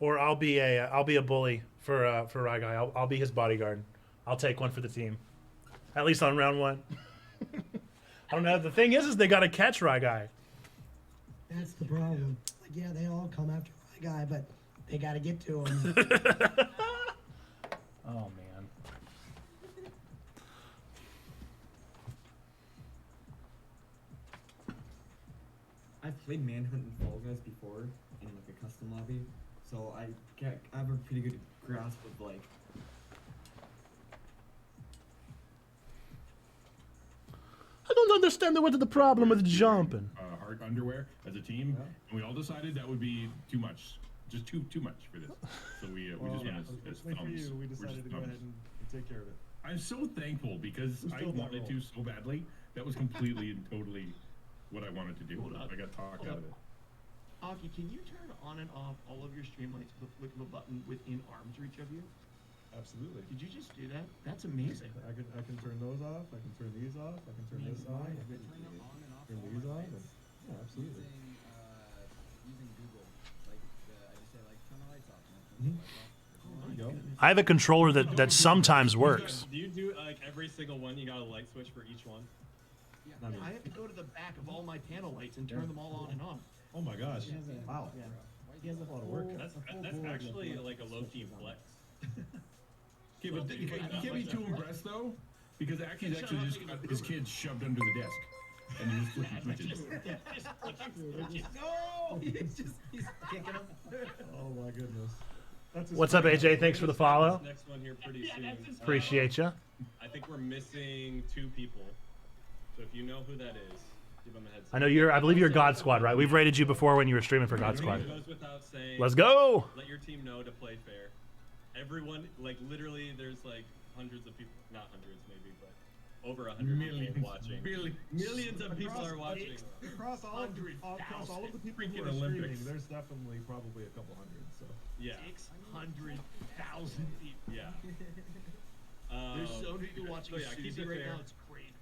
Or I'll be a bully for Rye Guy. I'll be his bodyguard. I'll take one for the team, at least on round one. I don't know. The thing is they gotta catch Rye Guy. That's the problem. Like, yeah, they all come after my guy, but they got to get to him. Oh man. I've played Manhunt and Fall Guys before in like a custom lobby, so I have a pretty good grasp of like. I don't understand what's the problem with jumping. Hard underwear as a team, and we all decided that would be too much, just too much for this. So we just went as Unfortunately for thumbs. you, we We're decided just to go thumbs. ahead and take care of it. I'm so thankful because Who I stole that wanted role? to so badly. That was completely and totally what I wanted to do. Hold up. I got talked Hold out of up. it. Aki, can you turn on and off all of your stream lights with a flick of a button within arm's reach of you? Absolutely. Did you just do that? That's amazing. I can turn those off. I can turn these off. I can turn this on. I can turn these on. And, yeah, absolutely. Using Google, like I just say like turn the lights off. There you go. I have a controller that sometimes works. Do you do like every single one? You got a light switch for each one? Yeah, I have to go to the back of all my panel lights and turn them all on and off. Oh my gosh. Wow. He has a lot of work. That's actually like a low key flex. Okay, but you can't be too impressed though, because Aki's actually just got his kids shoved under the desk, and he's just flicking switches. No! He's kicking them. Oh my goodness. That's What's up, AJ? Thanks for the follow. This next one here pretty soon. Appreciate you. I think we're missing 2 people. So if you know who that is, give them a heads up. I know I believe you're God Squad, right? We've rated you before when you were streaming for God Squad. It goes without saying, Let's go. Let your team know to play fair. everyone, like literally, there's like hundreds of people, not hundreds maybe, but over 100 people watching. Millions of people are watching. Across all of the people who are streaming, there's definitely probably a couple hundred. So yeah, 600,000 people. Yeah. There's so many people watching yeah, keep Susie it right fair. now. It's great.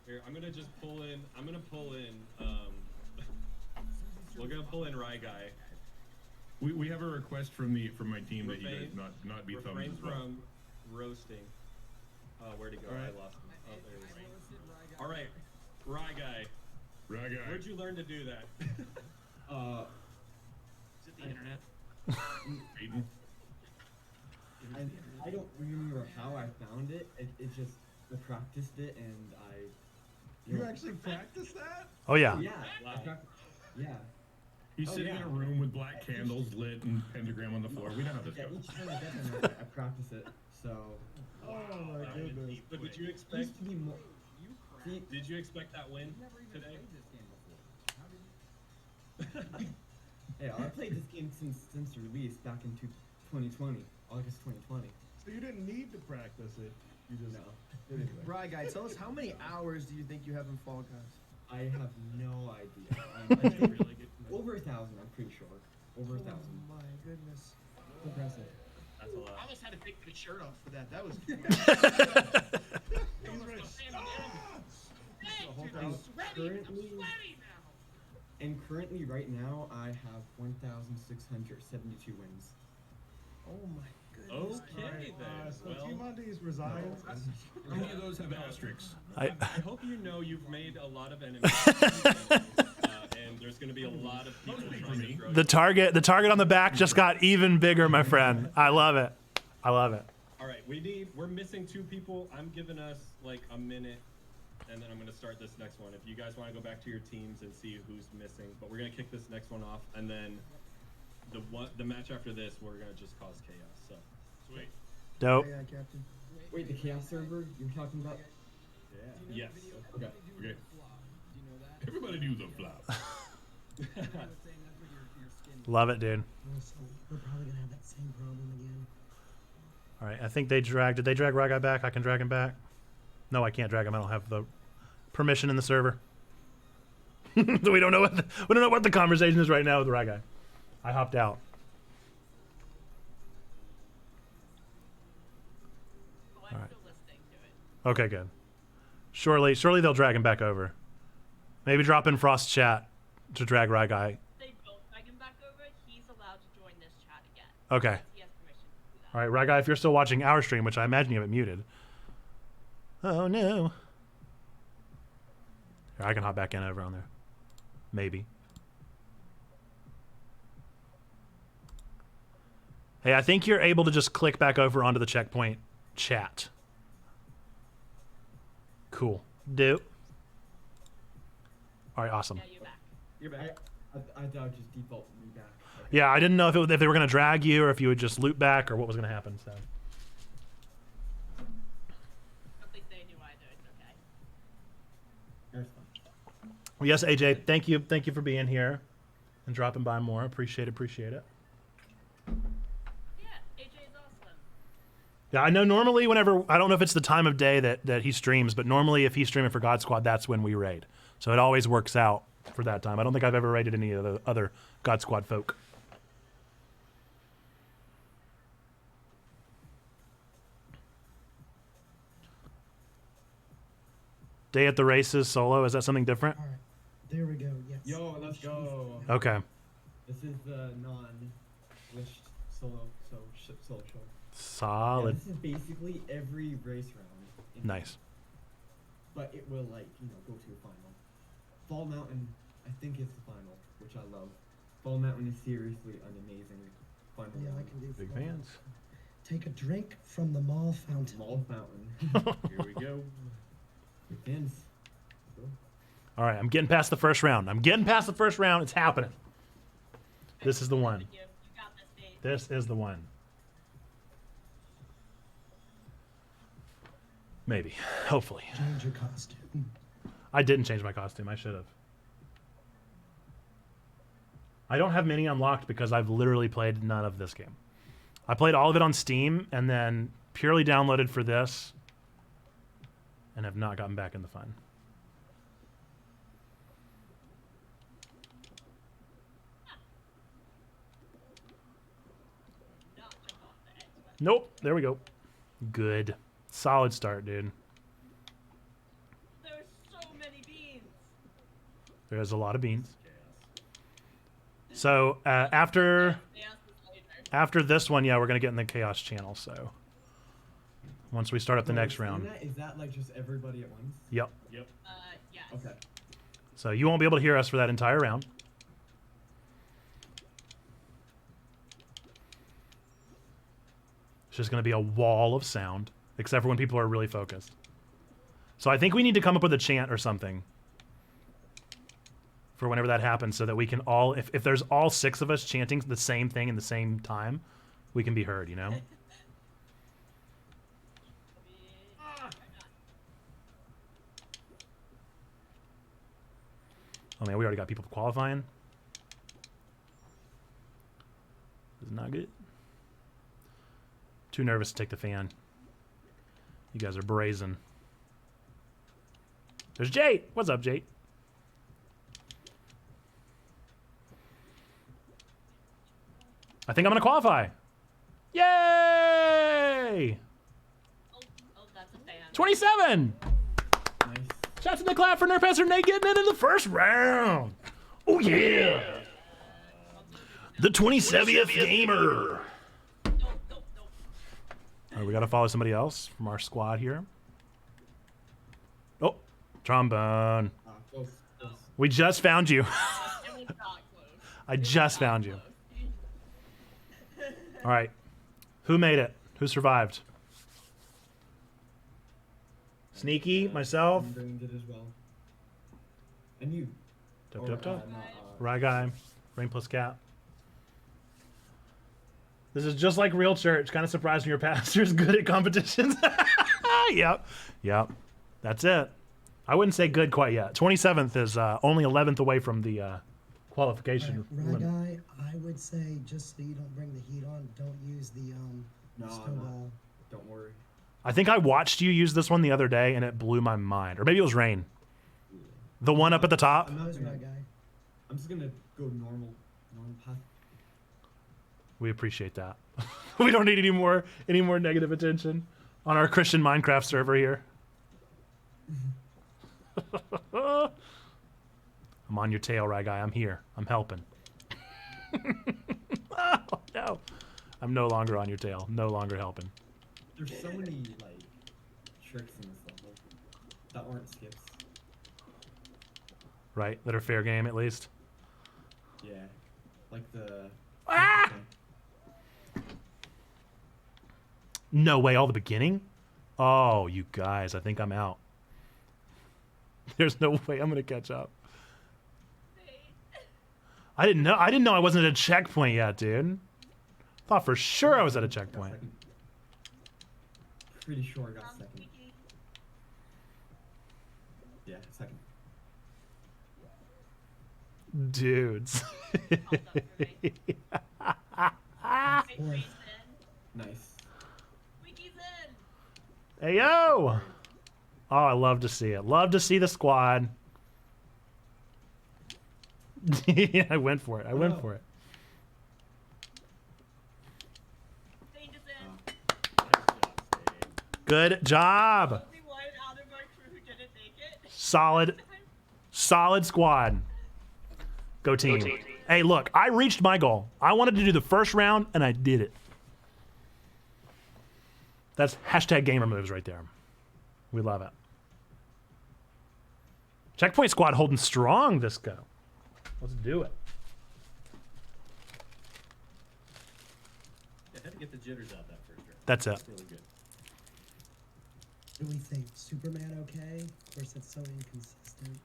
Here, I'm gonna just pull in. I'm gonna pull in. We're gonna pull in Rye Guy. We have a request from my team that you guys not be thumbs Refrain as well. from roasting. Where'd he go? All right. I lost him. Oh, there he is. All right, Rye Guy. Rye Guy. Where'd you learn to do that? Is it the internet? Aiden. I don't remember how I found it. It just I practiced it and I. You actually practiced that? Oh yeah. Yeah. Wow. Yeah. He's sitting in a room with black candles lit and pentagram on the floor. We know how this Yeah, goes. each time I get them, I practice it. So. Oh my goodness. But did you It expect? used to be more. See, Did you expect that win today? yeah, I played this game since release back in 2020, August 2020. So you didn't need to practice it. You just No. did it. Right, guy, tell us how many hours do you think you have in Fall Guys? I have no idea. I think over 1,000, I'm pretty sure. Over 1,000. Oh my goodness. Impressive. That's a lot. I almost had to take my shirt off for that. That was. Currently, right now, I have 1,672 wins. Oh my goodness. Okay then. So Well, Team Undies resigns. How many of those have asterisks? I hope you know you've made a lot of enemies, and there's going to be a lot of people trying to throw The target on the back just got even bigger, my friend. I love it. I love it. All right, we're missing 2 people. I'm giving us like a minute, and then I'm going to start this next one. If you guys want to go back to your teams and see who's missing, but we're going to kick this next one off, and then the match after this, we're going to just cause chaos. So, sweet. Dope. Yeah, Captain. Wait, the chaos server you're talking about? Yes. Okay. Okay. Everybody do the flop. Love it, dude. So we're probably gonna have that same problem again. All right, I think they dragged. Did they drag Rye Guy back? I can drag him back. No, I can't drag him. I don't have the permission in the server. So we don't know what the conversation is right now with Rye Guy. I hopped out. So I'm Alright. still listening to it. Okay, good. Surely they'll drag him back over. Maybe drop in Frost chat to drag Rye Guy. They don't drag him back over. He's allowed to join this chat again. Okay. He has permission to do that. All right, Rye Guy, if you're still watching our stream, which I imagine you have it muted. Oh no. Here, I can hop back in over on there. Maybe. Hey, I think you're able to just click back over onto the checkpoint chat. Cool. Do. All right, awesome. Yeah, you're back. You're back. I thought I'd just default me back. Yeah, I didn't know if they were going to drag you or if you would just loop back or what was going to happen. So. I don't think they knew either. It's okay. That's fine. Well, yes, AJ, thank you for being here and dropping by more. Appreciate it. Yeah, AJ is awesome. Yeah, I know normally whenever, I don't know if it's the time of day that he streams, but normally if he's streaming for God Squad, that's when we raid. So it always works out for that time. I don't think I've ever raided any of the other God Squad folk. Day at the races solo, is that something different? All right, there we go. Yes. Yo, let's go. Okay. This is the non-lished solo show. Yeah, Solid. this is basically every race round. Nice. But it will go to a final. Fall Mountain, I think is the final, which I love. Fall Mountain is seriously an amazing final. Yeah, I round. can do Big Fall fans. Take a drink from the mall fountain. Mall Fountain. Here we go. Big fans. All right, I'm getting past the first round. It's happening. This is the one. You got this, Dave. This is the one. Maybe. Hopefully. Change your costume. I didn't change my costume. I should have. I don't have mini unlocked because I've literally played none of this game. I played all of it on Steam and then purely downloaded for this and have not gotten back in the fun. Nope. There we go. Good. Solid start, dude. There's so many beans. There's a lot of beans. So after this one, yeah, we're gonna get in the chaos channel. So once we start up the next round. Is that like just everybody at once? Yep. Yep. Yes. Okay. So you won't be able to hear us for that entire round. It's just gonna be a wall of sound, except for when people are really focused. So I think we need to come up with a chant or something for whenever that happens, so that we can all, if there's all 6 of us chanting the same thing in the same time, we can be heard, you know? Oh man, we already got people qualifying. This is not good. Too nervous to take the fan. You guys are brazen. There's Jade! What's up, Jade? I think I'm gonna qualify. Yay! Oh, that's a fan. 27! Nice. Shots in the clap for Nerpester Nate getting it in the first round. Oh yeah! The 27th gamer. All right, we gotta follow somebody else from our squad here. Oh, trombone. Close. We just found you. I just found you. All right. Who made it? Who survived? Sneaky, myself. I'm doing good as well. And you. Top. Right guy. Rain plus cap. This is just like real church. Kind of surprised when your pastor's good at competitions. Yep. That's it. I wouldn't say good quite yet. 27th is only 11th away from the qualification limit. Guy, I would say, just so you don't bring the heat on, don't use the snowball. Don't worry. I think I watched you use this one the other day, and it blew my mind. Or maybe it was Rain. The one up at the top. I'm just gonna go normal path. We appreciate that. We don't need any more negative attention on our Christian Minecraft server here. I'm on your tail, right guy. I'm here. I'm helping. Oh, no. I'm no longer on your tail. No longer helping. There's so many like tricks in this level that aren't skips. Right? That are fair game at least. Yeah. Like the No way, all the beginning? Oh, you guys, I think I'm out. There's no way I'm gonna catch up. I didn't know I wasn't at a checkpoint yet, dude. Thought for sure I was at a checkpoint. Pretty sure I got second. Yeah, second. Dudes. Nice. Hey yo! Oh, I love to see it. Love to see the squad. Yeah, I went for it. I went for it. Good job. Solid squad. Go team. Hey, look, I reached my goal. I wanted to do the first round, and I did it. That's hashtag gamer moves right there. We love it. Checkpoint squad holding strong this go. Let's do it. I had to get the jitters out that first round. That's it. Really good. What do we think? Superman okay? Of course, it's so inconsistent.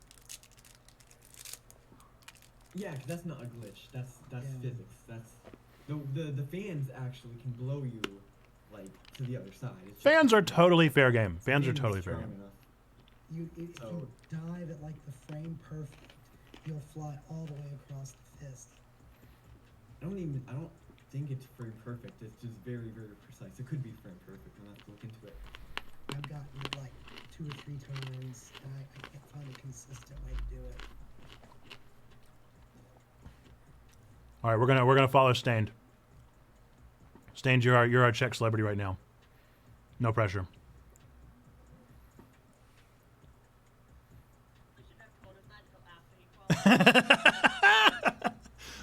Yeah, 'cause that's not a glitch. That's Yeah. physics. That's the fans actually can blow you like to the other side. It's Fans are totally fair game. Fans are totally fair game. If you dive at like the frame perfect, you'll fly all the way across the fist. I don't think it's frame perfect. It's just very, very precise. It could be frame perfect. I'll have to look into it. I've gotten it like 2 or 3 times, and I can't find a consistent way to do it. All right, we're gonna follow Stained. Stained, you're our Czech celebrity right now. No pressure.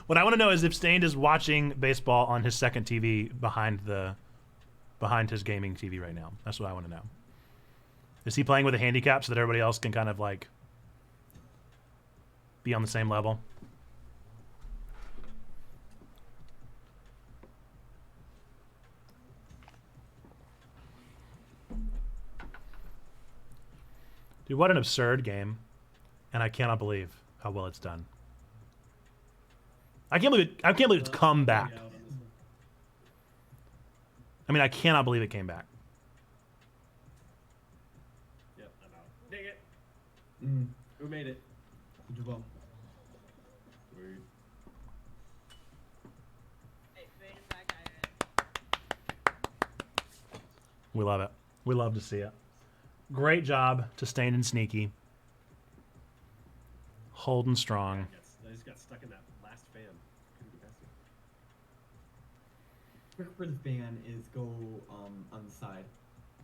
What I want to know is if Stained is watching baseball on his second TV behind his gaming TV right now. That's what I want to know. Is he playing with a handicap so that everybody else can kind of like be on the same level? Dude, what an absurd game. And I cannot believe how well it's done. I can't believe it's come back. I mean, I cannot believe it came back. Yep, I'm out. Dang it. Mm. Who made it? Javal. Weird. We love it. We love to see it. Great job to Stained and Sneaky. Holding strong. I just got stuck in that last fan. Couldn't get past it. Trick for the fan is go on the side,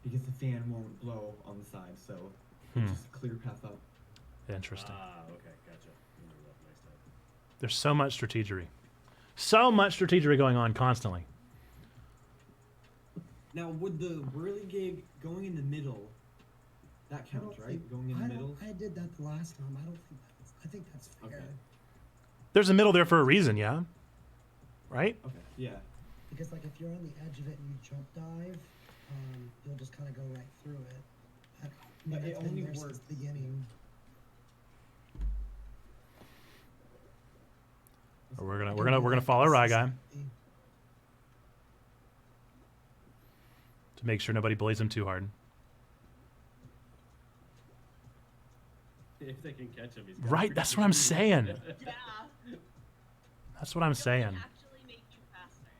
because the fan won't blow on the side, so it's just a clear path up. Interesting. Ah, okay, gotcha. Nice time. There's so much strategery. So much strategery going on constantly. Now, would the whirligig going in the middle, that counts, right? Going in the middle? I did that the last time. I think that's fair. Okay. There's a middle there for a reason, yeah? Right? Okay, yeah. Because like if you're on the edge of it and you jump dive, you'll just kind of go right through it. But That's it been only there works. since the beginning. We're gonna follow Rye Guy to make sure nobody bullies him too hard. If they can catch him, he's got Right, pretty that's good what I'm speed. saying. Yeah. That's what I'm saying. Actually make you faster.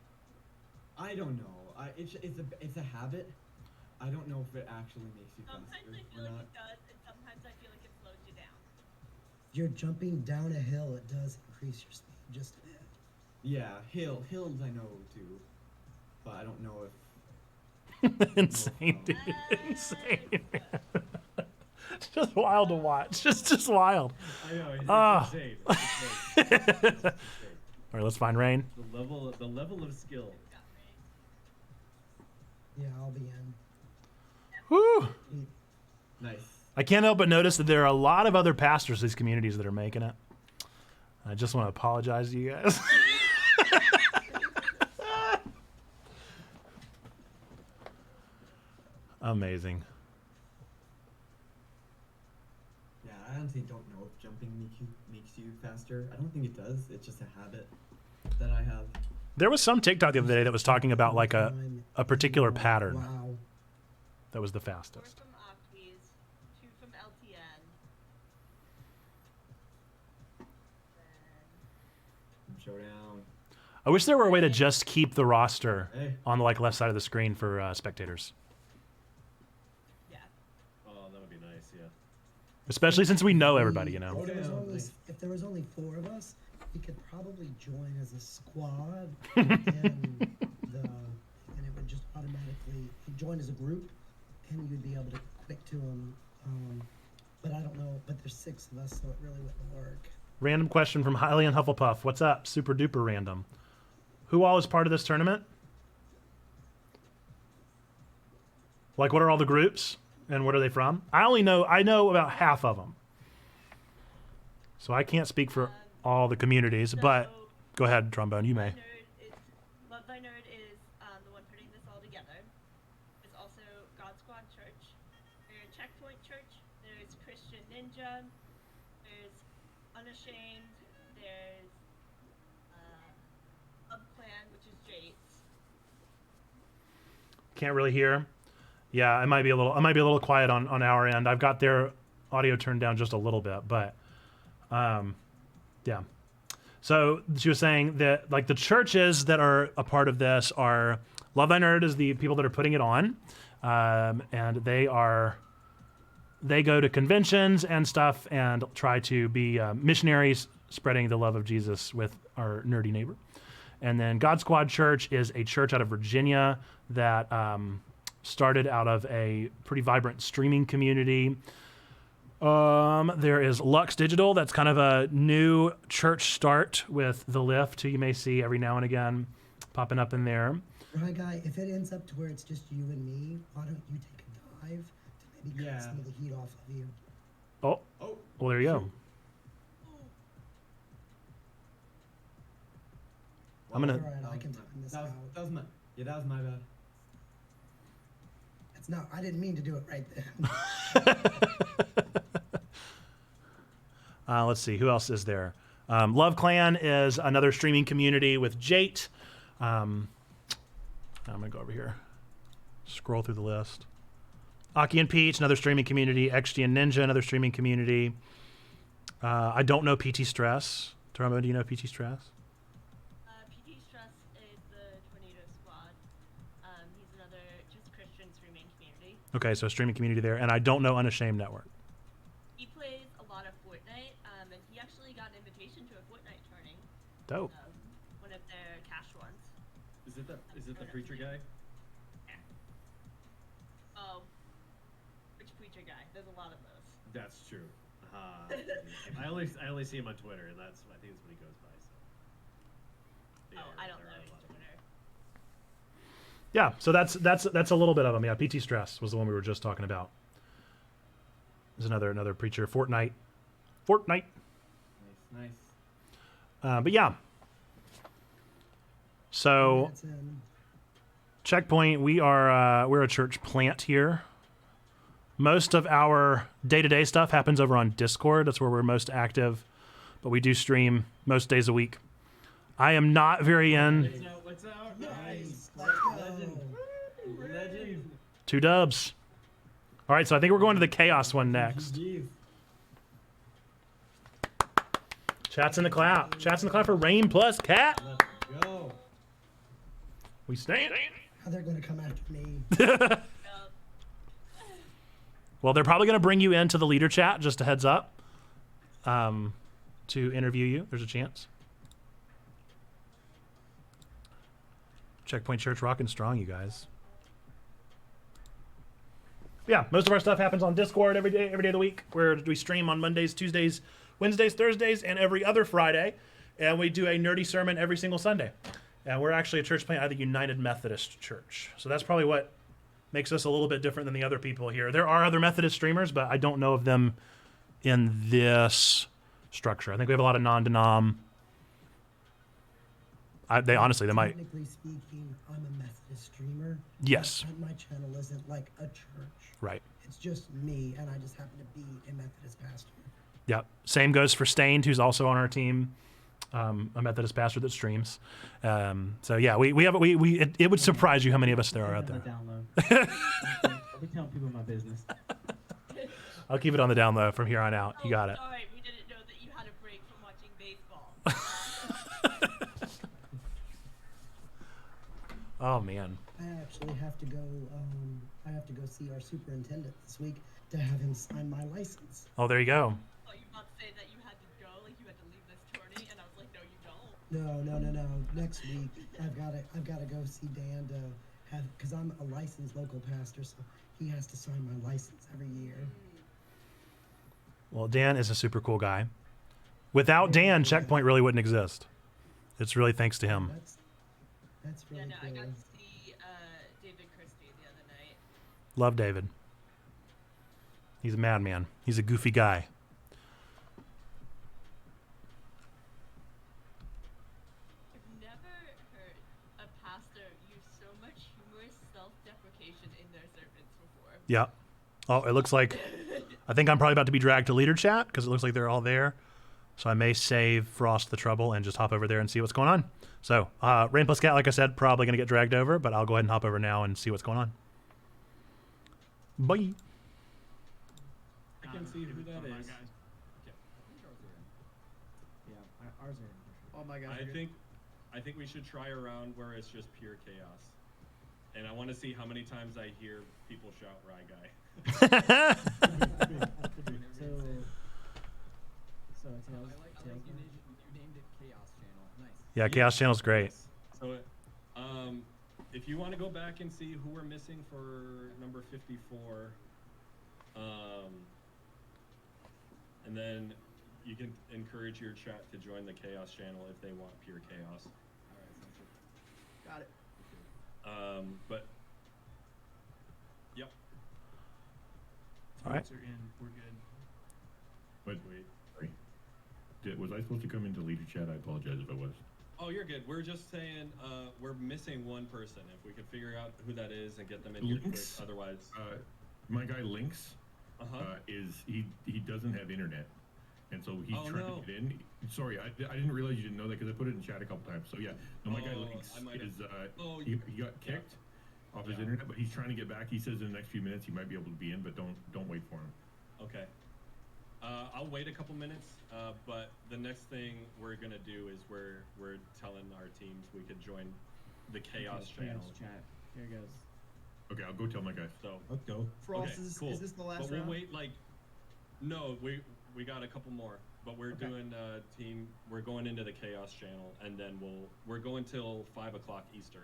I don't know. It's a habit. I don't know if it actually makes you Sometimes faster I feel or like not. it does, and sometimes I feel like it slows you down. If you're jumping down a hill, it does increase your speed just a bit. Yeah, hills I know too, but I don't know if. Insane, dude. Insane. It's just wild to watch. Just wild. I know, it's Ah. insane. It's insane. All right, let's find Rain. The level of skill. Yeah, I'll be in. Woo! Nice. I can't help but notice that there are a lot of other pastors in these communities that are making it. I just want to apologize to you guys. Amazing. Yeah, I honestly don't know if jumping makes you faster. I don't think it does. It's just a habit that I have. There was some TikTok the other day that was talking about like a particular pattern Wow. that was the 4 fastest. from Ockies, 2 from LTN. Showdown. I wish there were a way to just keep the roster Hey. on the like left side of the screen for spectators, Oh, that would be nice, yeah. especially since we know everybody. You know. If there was only 4 of us, we could probably join as a squad, and it would just automatically join as a group, and you'd be able to quick to them. But I don't know. But there's 6 of us, so it really wouldn't work. Random question from Hylian Hufflepuff. What's up? Super duper random. Who all is part of this tournament? Like, what are all the groups and what are they from? I know about half of them, so I can't speak for all the communities. But go ahead, Trombone. You may. Love Thy Nerd is the one putting this all together. There's also God Squad Church. There's Checkpoint Church. There's Christian Ninja. There's Unashamed. There's Clan, which is Jade's. Can't really hear. Yeah, I might be a little quiet on our end. I've got their audio turned down just a little bit, but yeah. So she was saying that like the churches that are a part of this are Love Thy Nerd is the people that are putting it on, and they go to conventions and stuff and try to be missionaries spreading the love of Jesus with our nerdy neighbor. And then God Squad Church is a church out of Virginia that started out of a pretty vibrant streaming community. There is Lux Digital. That's kind of a new church start with The Lift, who you may see every now and again popping up in there. Right, Guy, if it ends up to where it's just you and me, why don't you take a dive to maybe cut some of the heat off of you? Oh. Well, there you go. I'm gonna. All right, I can time this out. That was my bad. It's not. I didn't mean to do it right then. Let's see, who else is there? Love Clan is another streaming community with Jate. I'm gonna go over here, scroll through the list. Aki and Peach, another streaming community. XG and Ninja, another streaming community. I don't know PT Stress. Tormo, do you know PT Stress? PT Stress is the Tornado Squad. He's another just Christian streaming community. Okay, so streaming community there, and I don't know Unashamed Network. He plays a lot of Fortnite, and he actually got an invitation to a Fortnite tourney. Dope. One of their cash ones. Is it the preacher guy? Oh, which preacher guy? There's a lot of those. That's true. I only see him on Twitter, and I think that's what he goes by. So. I don't know his Twitter. Yeah, so that's a little bit of them. Yeah, PT Stress was the one we were just talking about. There's another preacher. Fortnite. Nice. But yeah. So, Checkpoint, we're a church plant here. Most of our day-to-day stuff happens over on Discord. That's where we're most active, but we do stream most days a week. I am not very in. What's out? Nice. Legend. 2 dubs. All right, so I think we're going to the Chaos one next. Chats in the clap. Chats in the clap for Rain plus Cat. Let's go. We stand. How they're going to come after me. Well, they're probably going to bring you into the leader chat, just a heads up, to interview you. There's a chance. Checkpoint Church rocking strong, you guys. Yeah, most of our stuff happens on Discord every day of the week, where we stream on Mondays, Tuesdays, Wednesdays, Thursdays, and every other Friday. And we do a nerdy sermon every single Sunday. And we're actually a church plant at the United Methodist Church. So that's probably what makes us a little bit different than the other people here. There are other Methodist streamers, but I don't know of them in this structure. I think we have a lot of non-denom. They might. Technically speaking, I'm a Methodist streamer. Yes. But my channel isn't like a church. Right. It's just me, and I just happen to be a Methodist pastor. Yep. Same goes for Stained, who's also on our team, a Methodist pastor that streams. So yeah, it would surprise you how many of us there are out there. I'll be telling people my business. I'll keep it on the down low from here on out. You got it. Sorry, we didn't know that you had a break from watching baseball. Oh man. I actually have to go. I have to go see our superintendent this week to have him sign my license. Oh, there you go. Oh, you about to say that you had to go, like you had to leave this tourney, and I was like, no, you don't. No. Next week, I've got to go see Dan to have, because I'm a licensed local pastor, so he has to sign my license every year. Well, Dan is a super cool guy. Without Dan, Checkpoint really wouldn't exist. It's really thanks to him. That's really cool. I got to see David Christie the other night. Love David. He's a madman. He's a goofy guy. I've never heard a pastor use so much humorous self-deprecation in their sermons before. Yeah. Oh, it looks like I think I'm probably about to be dragged to leader chat because it looks like they're all there. So I may save Frost the trouble and just hop over there and see what's going on. So Rain plus Cat, like I said, probably going to get dragged over, but I'll go ahead and hop over now and see what's going on. Bye. I can see who that is. Yeah, ours are. Oh my gosh. I think we should try a round where it's just pure chaos. And I want to see how many times I hear people shout Rye Guy. So You named it Chaos Channel. Nice. Yeah, Chaos Channel's great. So, if you want to go back and see who we're missing for number 54, and then you can encourage your chat to join the Chaos Channel if they want pure chaos. Got it. But yep. All right. Votes are in. We're good. But sorry. Was I supposed to come into leader chat? I apologize if I was. Oh, you're good. We're just saying we're missing one person. If we can figure out who that is and get them in here quick, otherwise. My guy Lynx is he doesn't have internet, and so he's trying to get in. Sorry, I didn't realize you didn't know that because I put it in chat a couple times. So yeah, no, my guy Lynx is he got kicked off his internet, but he's trying to get back. He says in the next few minutes he might be able to be in, but don't wait for him. Okay. I'll wait a couple minutes, but the next thing we're gonna do is we're telling our teams we could join the Chaos Channel. Chat. Here goes. Okay, I'll go tell my guys. So let's go. Okay, cool. Is this the last but round? we'll wait no, we got a couple more, but we're doing team. We're going into the Chaos Channel, and then we're going till 5 o'clock Eastern.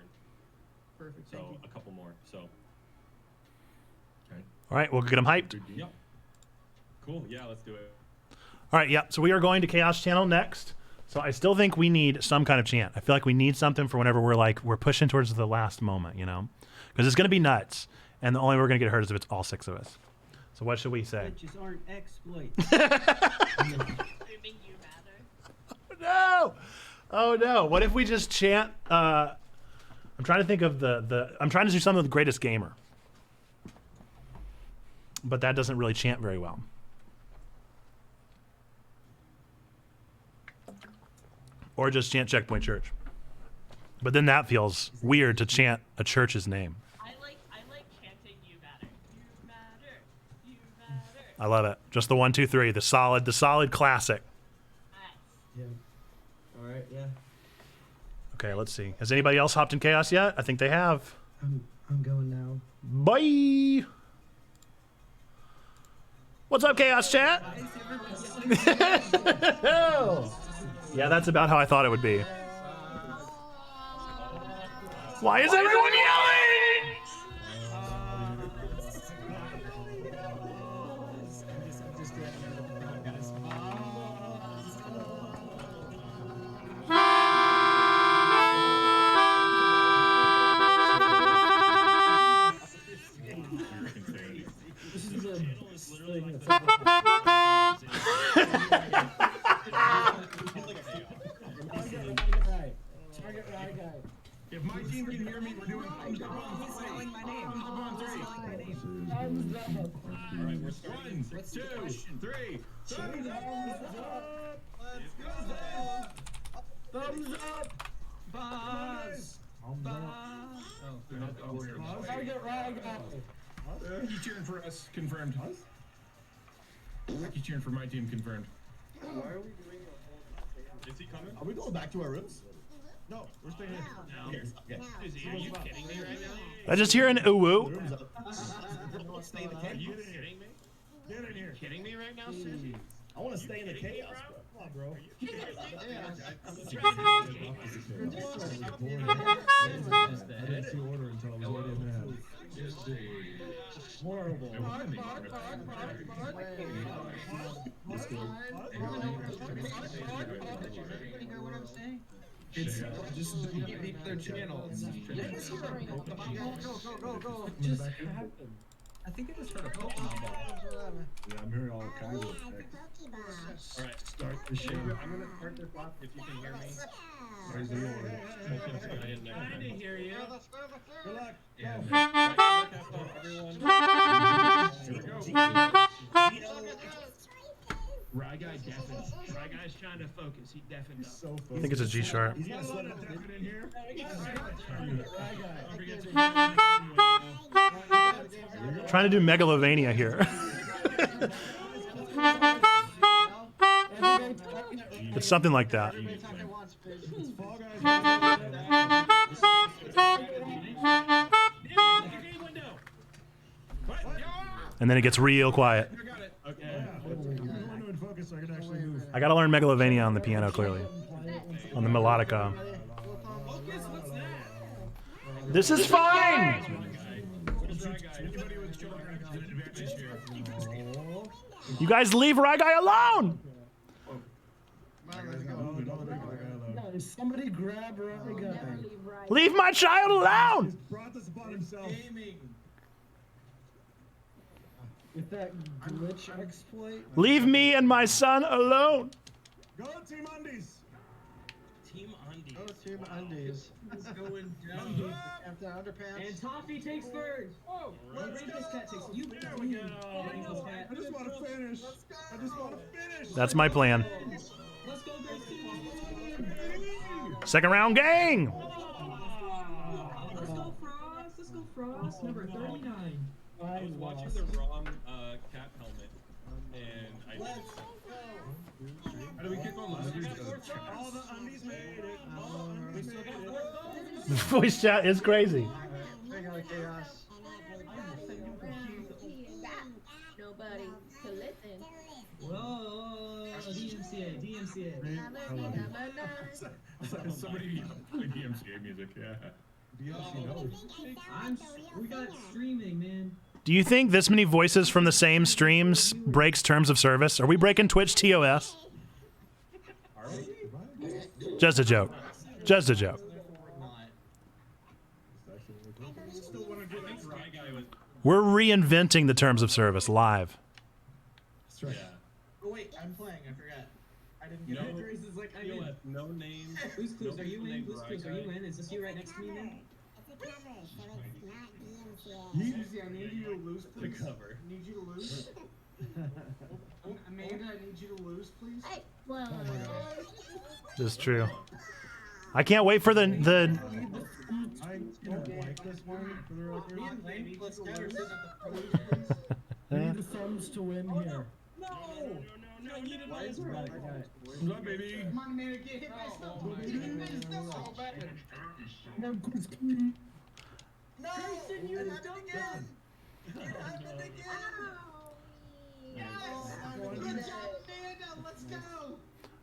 Perfect. So Thank you. a couple more. So. Okay. All right, we'll get them hyped. Yep. Cool. Yeah, let's do it. All right, yeah. So we are going to Chaos Channel next. So I still think we need some kind of chant. I feel like we need something for whenever we're pushing towards the last moment, you know, because it's going to be nuts, and the only way we're going to get hurt is if it's all 6 of us. So what should we say? Glitches aren't exploits. Oh no! Oh no! What if we just chant? I'm trying to think of I'm trying to do something with Greatest Gamer, but that doesn't really chant very well. Or just chant Checkpoint Church. But then that feels weird to chant a church's name. I like chanting "You matter, you matter, you matter." I love it. Just the 1, 2, 3, the solid classic. Yeah. All right. Yeah. Okay, let's see. Has anybody else hopped in Chaos yet? I think they have. I'm going now. Bye. What's up, Chaos Chat? Yeah, that's about how I thought it would be. Why is everyone yelling? If my team can hear me, we're doing thumbs up on 3. Thumbs up on 3. Thumbs up. All right, we're starting. 1, 2, 3. Thumbs up. Let's go. Thumbs up. Buzz. Target right guy. You cheering for us? Confirmed. You cheering for my team? Confirmed. Why are we doing Is he coming? Are we going back to our rooms? No, we're staying here. No. Here, okay. Are you kidding me right now? I just hear an ooh woo. Stay in the Are chaos. you kidding me? Get in here. Are you kidding me right now, Sissy? I want to stay in the chaos, bro. Come on, bro. I didn't see order until I was already in the head. Horrible. It's just leave their channel. It's Go. Just happened. I think I just heard a Pokemon ball. Yeah, I'm hearing all kinds of things. All right, Start the show. I'm gonna start this off if you can hear me. Praise the Lord. trying to hear you. Good luck. Yeah. Rye Guy deafened. Rye Guy's trying to focus. He deafened up. So I think it's a G sharp. He's gonna slip it in here. Trying to do Megalovania here. It's something like that. And then it gets real quiet. Okay. Focus so I can actually move. I gotta learn Megalovania on the piano, clearly. On the melodica. This is fine! You guys leave Rye Guy alone! Somebody grab Rye Guy. Leave my child alone! He's brought this upon himself. With that glitch exploit. Leave me and my son alone! Go Team Undies! Team Undies. Go Team Undies. It's going down. After underpants. And Toffee takes first. Whoa! Rainbow Cat takes. You. There we go. I just want to finish. I just want to finish. That's my plan. Let's go, Second round gang! Let's go, Frost. Let's go, Frost. Number 39. I was watching the wrong cat helmet, and I did. How do we kick all the undies? All the undies made it. All the undies made it. The voice chat is crazy. Big out of chaos. Nobody to listen. Whoa, DMCA. Somebody play DMCA music, yeah. We got it streaming, man. Do you think this many voices from the same streams breaks terms of service? Are we breaking Twitch TOS? Just a joke. Just a joke. We're reinventing the terms of service live. Oh wait, I'm playing. I forgot. I didn't get it. Grace is like, I Feel did. it. No names. Who's Clues? No Are you people in? named Who's Clues? Are you in? Is this you right next to me, man? Easy, I need you to lose, The please. cover. I need you to lose. Amanda, I need you to lose, please. Just true. I can't wait for the I don't like this one for the record. Me and Lane plus Cat are sitting at the please. We need the thumbs to win here. No, you didn't Why is lose. Rye Guy? What's up, baby? Come on, Amanda, get hit by something. Get hit by something. No, Christine. No! Kristen, you It dumped happened again! It happened again! Yes! Good job, Amanda! Let's go!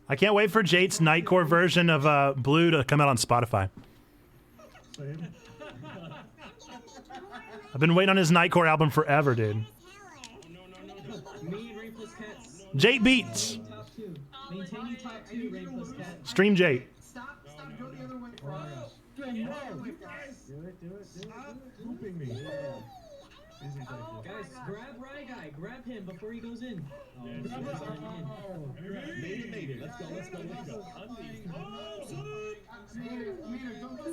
I can't wait for Jate's Nightcore version of Blue to come out on Spotify. Same. I've been waiting on his Nightcore album forever, dude. Me and Rain plus Cats. Jate Beats. Top 2. Maintaining top 2, Rain plus Cat. Stream Jate. Stop, go the other way, Frost. Do it, Stop pooping me. Easy, thank you. Guys, grab Rye Guy. Grab him before he goes in. Made it. Let's go. Amanda, don't go.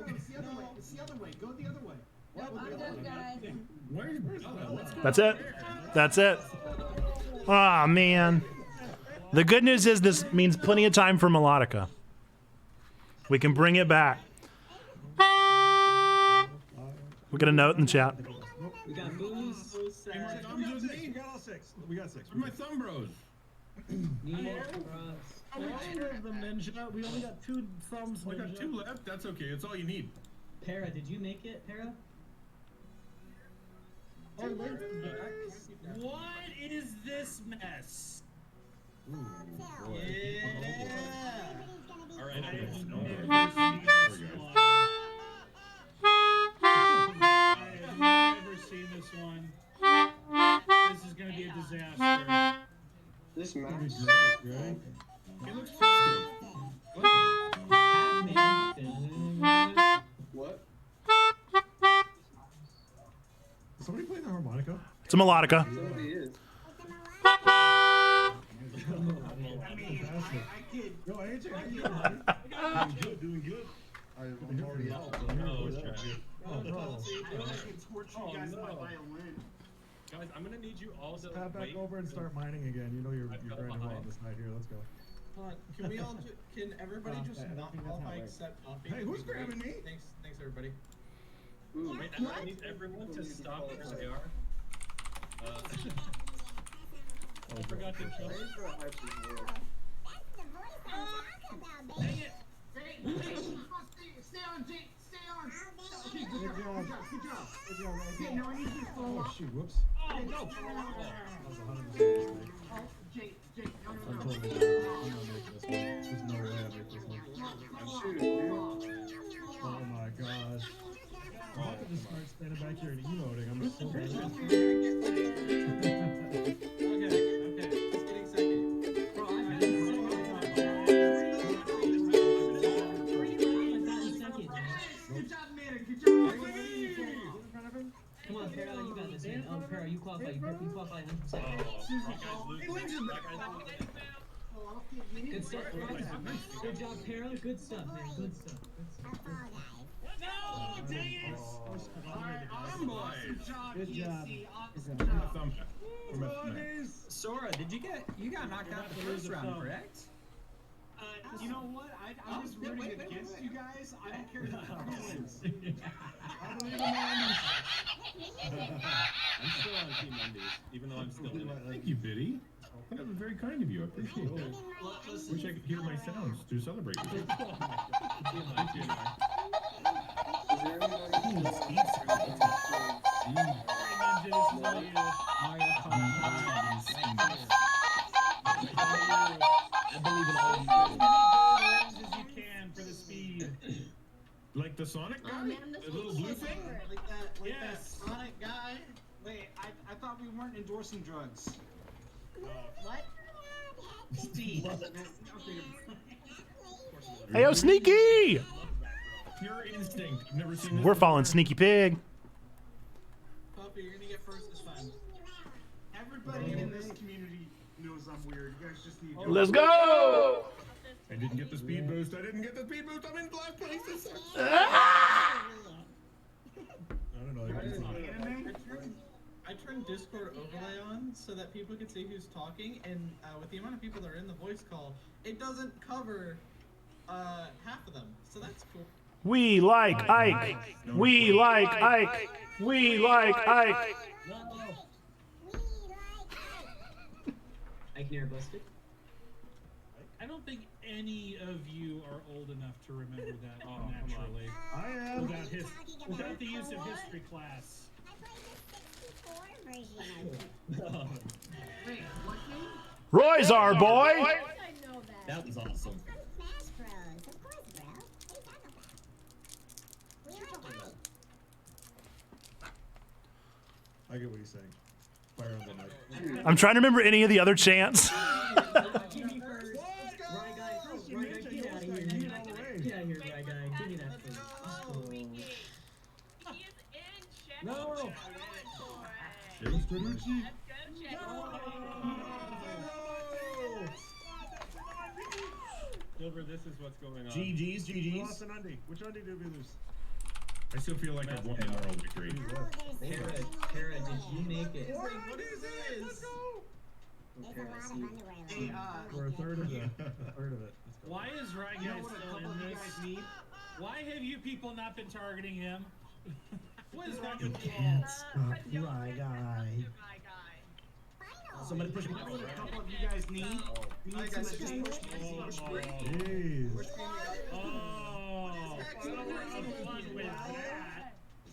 It's the other way. It's the other way. Go the other way. I'm done, guys. Where's Bella? Let's go. That's it. That's it. Ah, man. The good news is this means plenty of time for melodica. We can bring it back. We got a note in the chat. We got Booze. We got all six. We got six. Where's my thumb bros? Nemo, Frost. Two of them, Ninja. We only got 2 thumbs, I got Ninja. 2 left. That's okay. That's all you need. Para, did you make it, Para? Oh, wait. What is this mess? All right. I've never seen this one. This is gonna be a disaster. This That'd match. be great, right? It looks festive. What? Is somebody playing the harmonica? It's a melodica. Somebody is. Fantastic. Yo, AJ, how you doing? Doing good. I'm already out. Oh, bro. You guys my violin. Guys, I'm gonna need you all to Tap back wait. over and start mining again. You know you're got grinding well behind. on this night here. Let's go. Can we all can everybody just I don't not think that's how it qualify works. except Toffee? Hey, who's grabbing me? Thanks everybody. Wait, I need everyone to stop where they are. I forgot to kill. Dang it! Stay on, Jake. Stay on. Okay, Good job. Good job. Good job, Rocky. Okay, now I need you to fall Oh off. shoot, whoops. Okay, go. That was 100% mistake. Oh, Jake, no. I'm totally down. I'm not making this one. There's no way I make this one. Oh my gosh. I'm about to just start standing back here and emoting. I'm so bad at this. Okay. Just getting second. Bro, I've been Good job, man. Good job. Come on, Carol, you got this, man. Oh, Carol, you qualify. You qualify 100%. Good stuff. Good job, Carol. Good stuff, man. Good stuff. No, dang it! Good job. Sora, did you got knocked out the first round, correct? You know what? I'm just rooting against you guys. I don't care who wins. I believe in my Undies. I'm still on Team Undies, even though I'm still in it. Thank you, Biddy. That was very kind of you. I appreciate it. Wish I could hear my sounds to celebrate with you. Like the Sonic guy? The little blue thing? Like that Sonic guy. Wait, I thought we weren't endorsing drugs. What? Speed. Hey, yo, Sneaky! Pure instinct. I've never seen this. We're following Sneaky Pig. Puppy, you're gonna get first this time. Everybody in this community knows I'm weird. You guys just need to Let's go! I didn't get the speed boost. I'm in last place. This sucks. I don't know. I turned Discord overlay on so that people could see who's talking, and with the amount of people that are in the voice call, it doesn't cover half of them. So that's cool. We like Ike. We like Ike. We like Ike. Ike near busted. I don't think any of you are old enough to remember that Oh, naturally. I am. Without the use of history class. Roy's our boy. That was awesome. I get what he's saying. Fire on the mic. I'm trying to remember any of the other chants. Get out of here. Get out of here, right guy. Give me that first. No! Silver, this is what's going on. GG's. Lost an undie. Which undie did we lose? I still feel like I've won the moral victory. Kara, did you make it? What is this? We're a third of it. Why is Ryguy still in this? Why have you people not been targeting him? What is wrong with you all? Ryguy. Somebody push me. A couple of you guys need. You need some just push me. Jeez.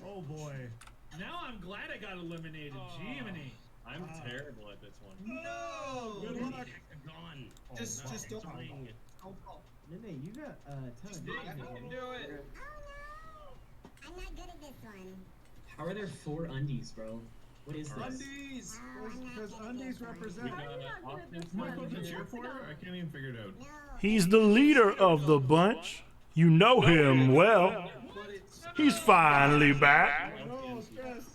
Oh boy. Now I'm glad I got eliminated. Jiminy. I'm terrible at this one. No! Good luck. Just don't. Nene, you got a ton of damage. I can do it. I'm not good at this one. How are there 4 undies, bro? What is this? Undies! Because undies represent. Michael, the cheer for her? I can't even figure it out. He's the leader of the bunch. You know him well. He's finally back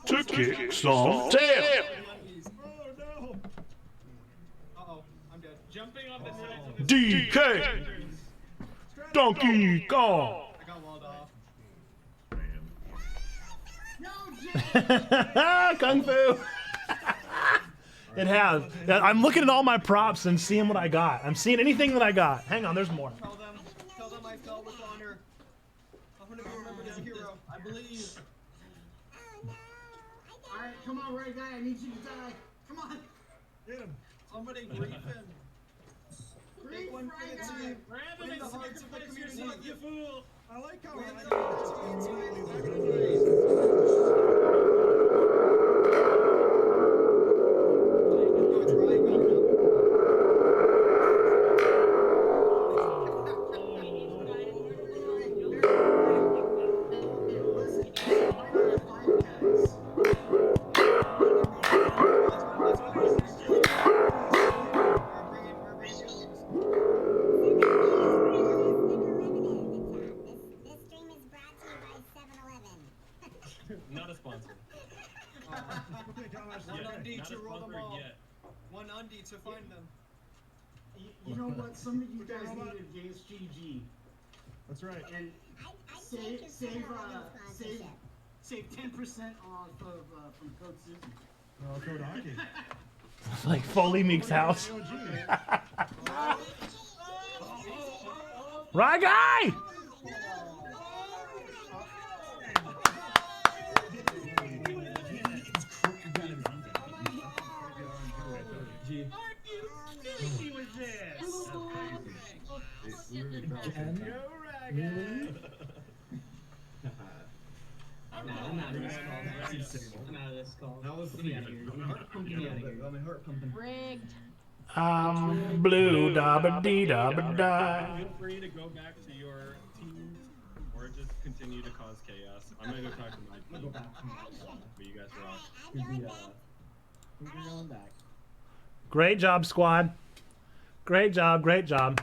to kick some tail. Uh-oh, I'm dead. Jumping on the sides of DK. Donkey Kong. I got walled off. Kung Fu. It has. I'm looking at all my props and seeing what I got. I'm seeing anything that I got. Hang on, there's more. Tell them I fell with honor. I'm gonna be remembered as a hero. I believe. Alright, come on, right guy. I need you to die. Come on. Hit him. Somebody grief him. Big one for the team. Grab him Win and the hearts of the sacrifice community. yourself, you fool! I like how Win I the hearts of the community. Not a sponsor. One undie Not to a roll them sponsor all. yet. One undie to find them. You know what? Some of you guys need advanced GG. That's right. And save 10% off of from Code Susan. Oh, code hockey. Like Foley Meek's house. Right guy! Sneaky with this! I'm out of this call. I'm out of this call. Get me out of here. My heart pumping. Get me out of here. My heart pumping. Rigged. Blue da ba dee da ba da. Feel free to go back to your teams or just continue to cause chaos. I'm gonna go talk to my team. But you guys rock. We're going back. Great job, squad. Great job, great job.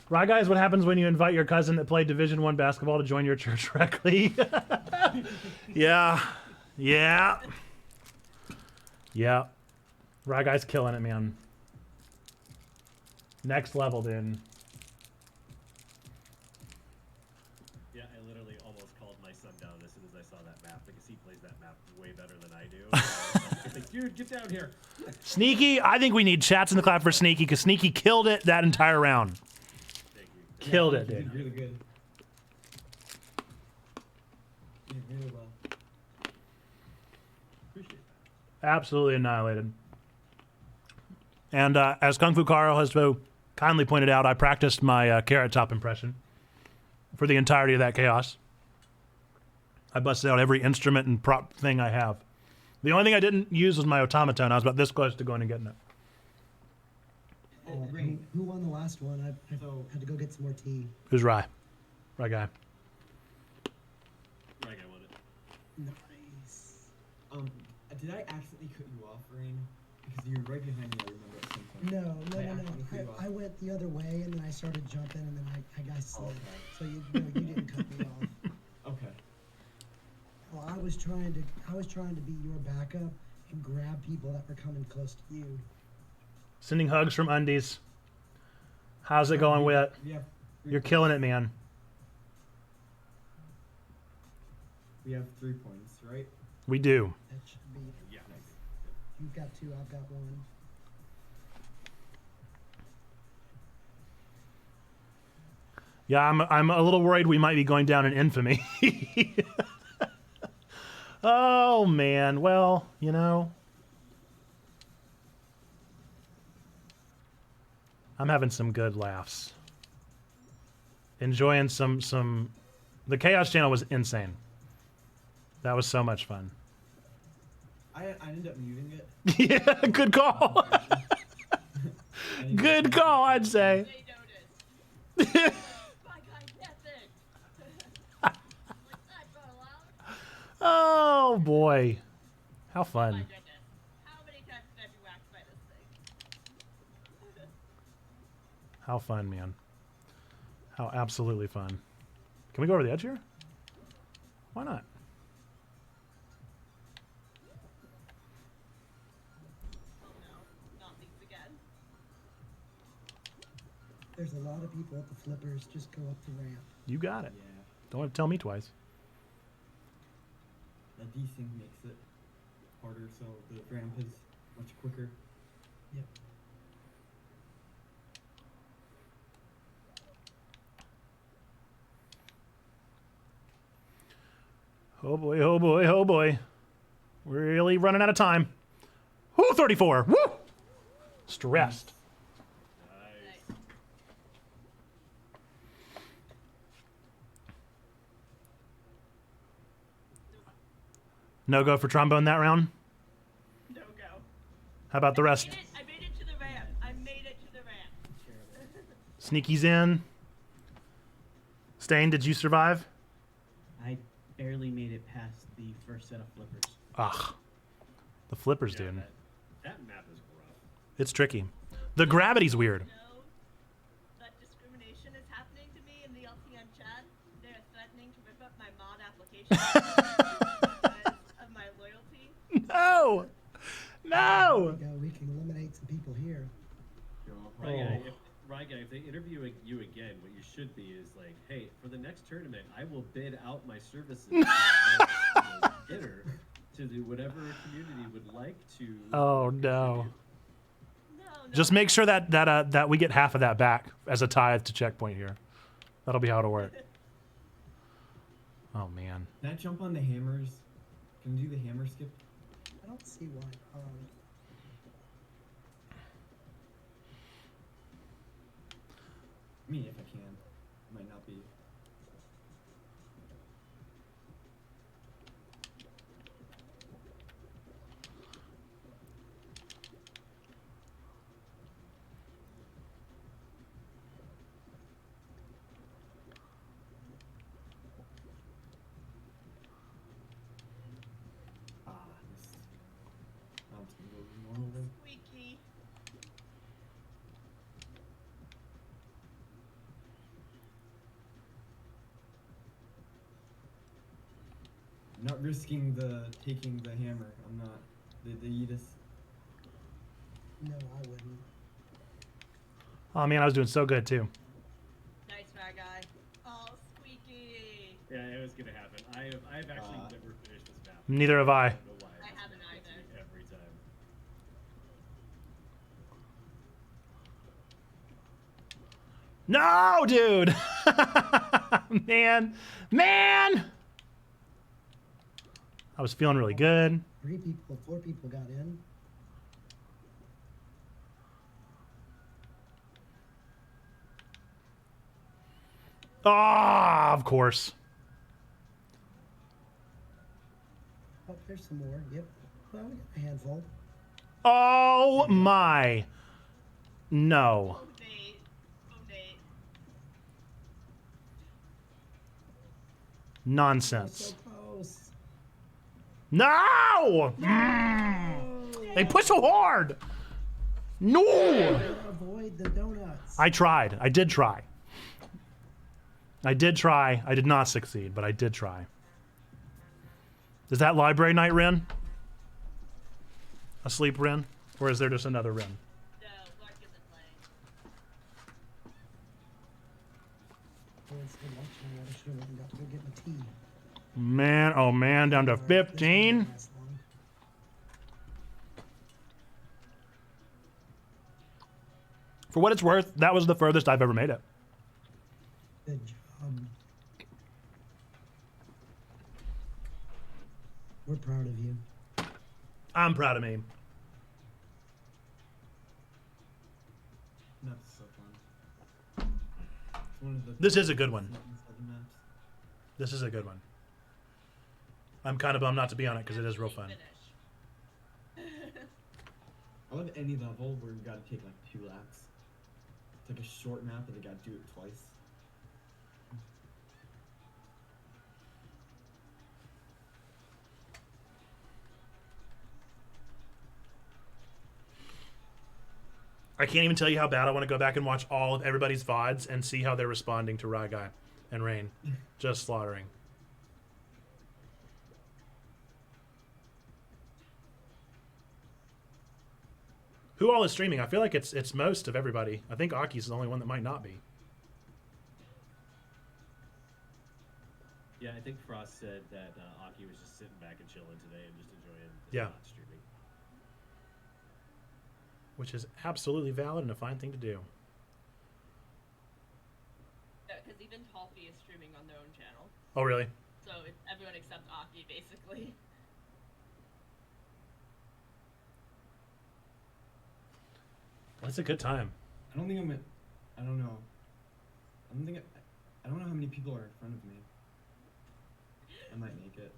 Right, guys, what happens when you invite your cousin that played Division I basketball to join your church rec league? Yeah. Yeah. Yeah. Right, guys, killing it, man. Next level, dude. Yeah, I literally almost called my son down as soon as I saw that map because he plays that map way better than I do. I was like, dude, get down here. Sneaky, I think we need chats in the clap for Sneaky because Sneaky killed it that entire round. Killed it, dude. Really good. Yeah, really well. Appreciate Absolutely annihilated. And as Kung Fu Carl has so kindly pointed out, I practiced my Carrot Top impression for the entirety of that chaos. I busted out every instrument and prop thing I have. The only thing I didn't use was my automaton. I was about this close to going and getting it. Oh, who won the last one? I had to go get some more tea. Who's Rye? Rye guy. Right, I won it. Nice. Did I accidentally cut you off, Rain? Because you were right behind me, I remember at some point. No. accidentally cut you off. I went the other way and then I started jumping and then I got slid. So you didn't cut me off. Okay. Well, I was trying to be your backup and grab people that were coming close to you. Sending hugs from Undies. How's it going, Wit? Yeah. You're killing it, man. We have 3 points, right? We do. That should be. Yeah. You've got 2, I've got 1. Yeah, I'm a little worried we might be going down in infamy. Oh, man. Well, you know. I'm having some good laughs. Enjoying some... The Chaos Channel was insane. That was so much fun. I ended up muting it. Yeah, good call. Good call, I'd say. Oh, boy. How fun. How many times did I be whacked by this thing? How fun, man. How absolutely fun. Can we go over the edge here? Why not? There's a lot of people at the flippers. Just go up the ramp. You got it. Yeah. Don't have to tell me twice. That desync makes it harder, so the ramp is much quicker. Yep. Oh boy, oh boy, oh boy. We're really running out of time. Woo, 34. Woo! Stressed. No go for trombone that round? No go. How about the rest? I made it to the ramp. I made it to the ramp. Sneaky's in. Stain, did you survive? I barely made it past the first set of flippers. Ugh. The flippers, dude. That map is rough. It's tricky. The gravity's weird. That discrimination is happening to me in the LTN chat. They're threatening to rip up my mod application because of my loyalty. No! No! There we go. We can eliminate some people here. Right, guy, if they interview you again, what you should be is like, hey, for the next tournament, I will bid out my services to bidder to do whatever community would like to. Oh no. Just make sure that we get half of that back as a tithe to checkpoint here. That'll be how it'll work. Oh man. Can I jump on the hammers? Can I do the hammer skip? I don't see why. Me, if I can. It might not be. Squeaky. I'm not risking taking the hammer. I'm not. The Aegis. No, I wouldn't. Oh man, I was doing so good too. Nice fat guy. Oh, squeaky. Yeah, it was gonna happen. I have actually never finished this map. Neither have I. I don't know why. I haven't either. Every time. No, dude! Man! I was feeling really good. 4 people got in. Ah, of course. Oh, there's some more. Yep. Well, we got a handful. Oh my. No. Nonsense. So close. No! They push so hard. No! Avoid the donuts. I tried. I did try. I did try. I did not succeed, but I did try. Is that library night, Ren? A sleep Ren? Or is there just another Ren? Man, oh man, down to 15. For what it's worth, that was the furthest I've ever made it. Good job. We're proud of you. I'm proud of me. That's so fun. It's one of the This is a good one. maps. This is a good one. I'm kind of bummed not to be on it because it is real fun. I love any level where you gotta take like 2 laps. It's like a short map, but they gotta do it twice. I can't even tell you how bad I want to go back and watch all of everybody's VODs and see how they're responding to Rye Guy and Rain. Just slaughtering. Who all is streaming? I feel like it's most of everybody. I think Aki's the only one that might not be. Yeah, I think Frost said that Aki was just sitting back and chilling today and just enjoying his Yeah. not streaming. Which is absolutely valid and a fine thing to do. Yeah, because even Talfie is streaming on their own channel. Oh, really? So it's everyone except Aki, basically. Well, it's a good time. I don't think I'm. I don't know. I don't think. I don't know how many people are in front of me. I might make it.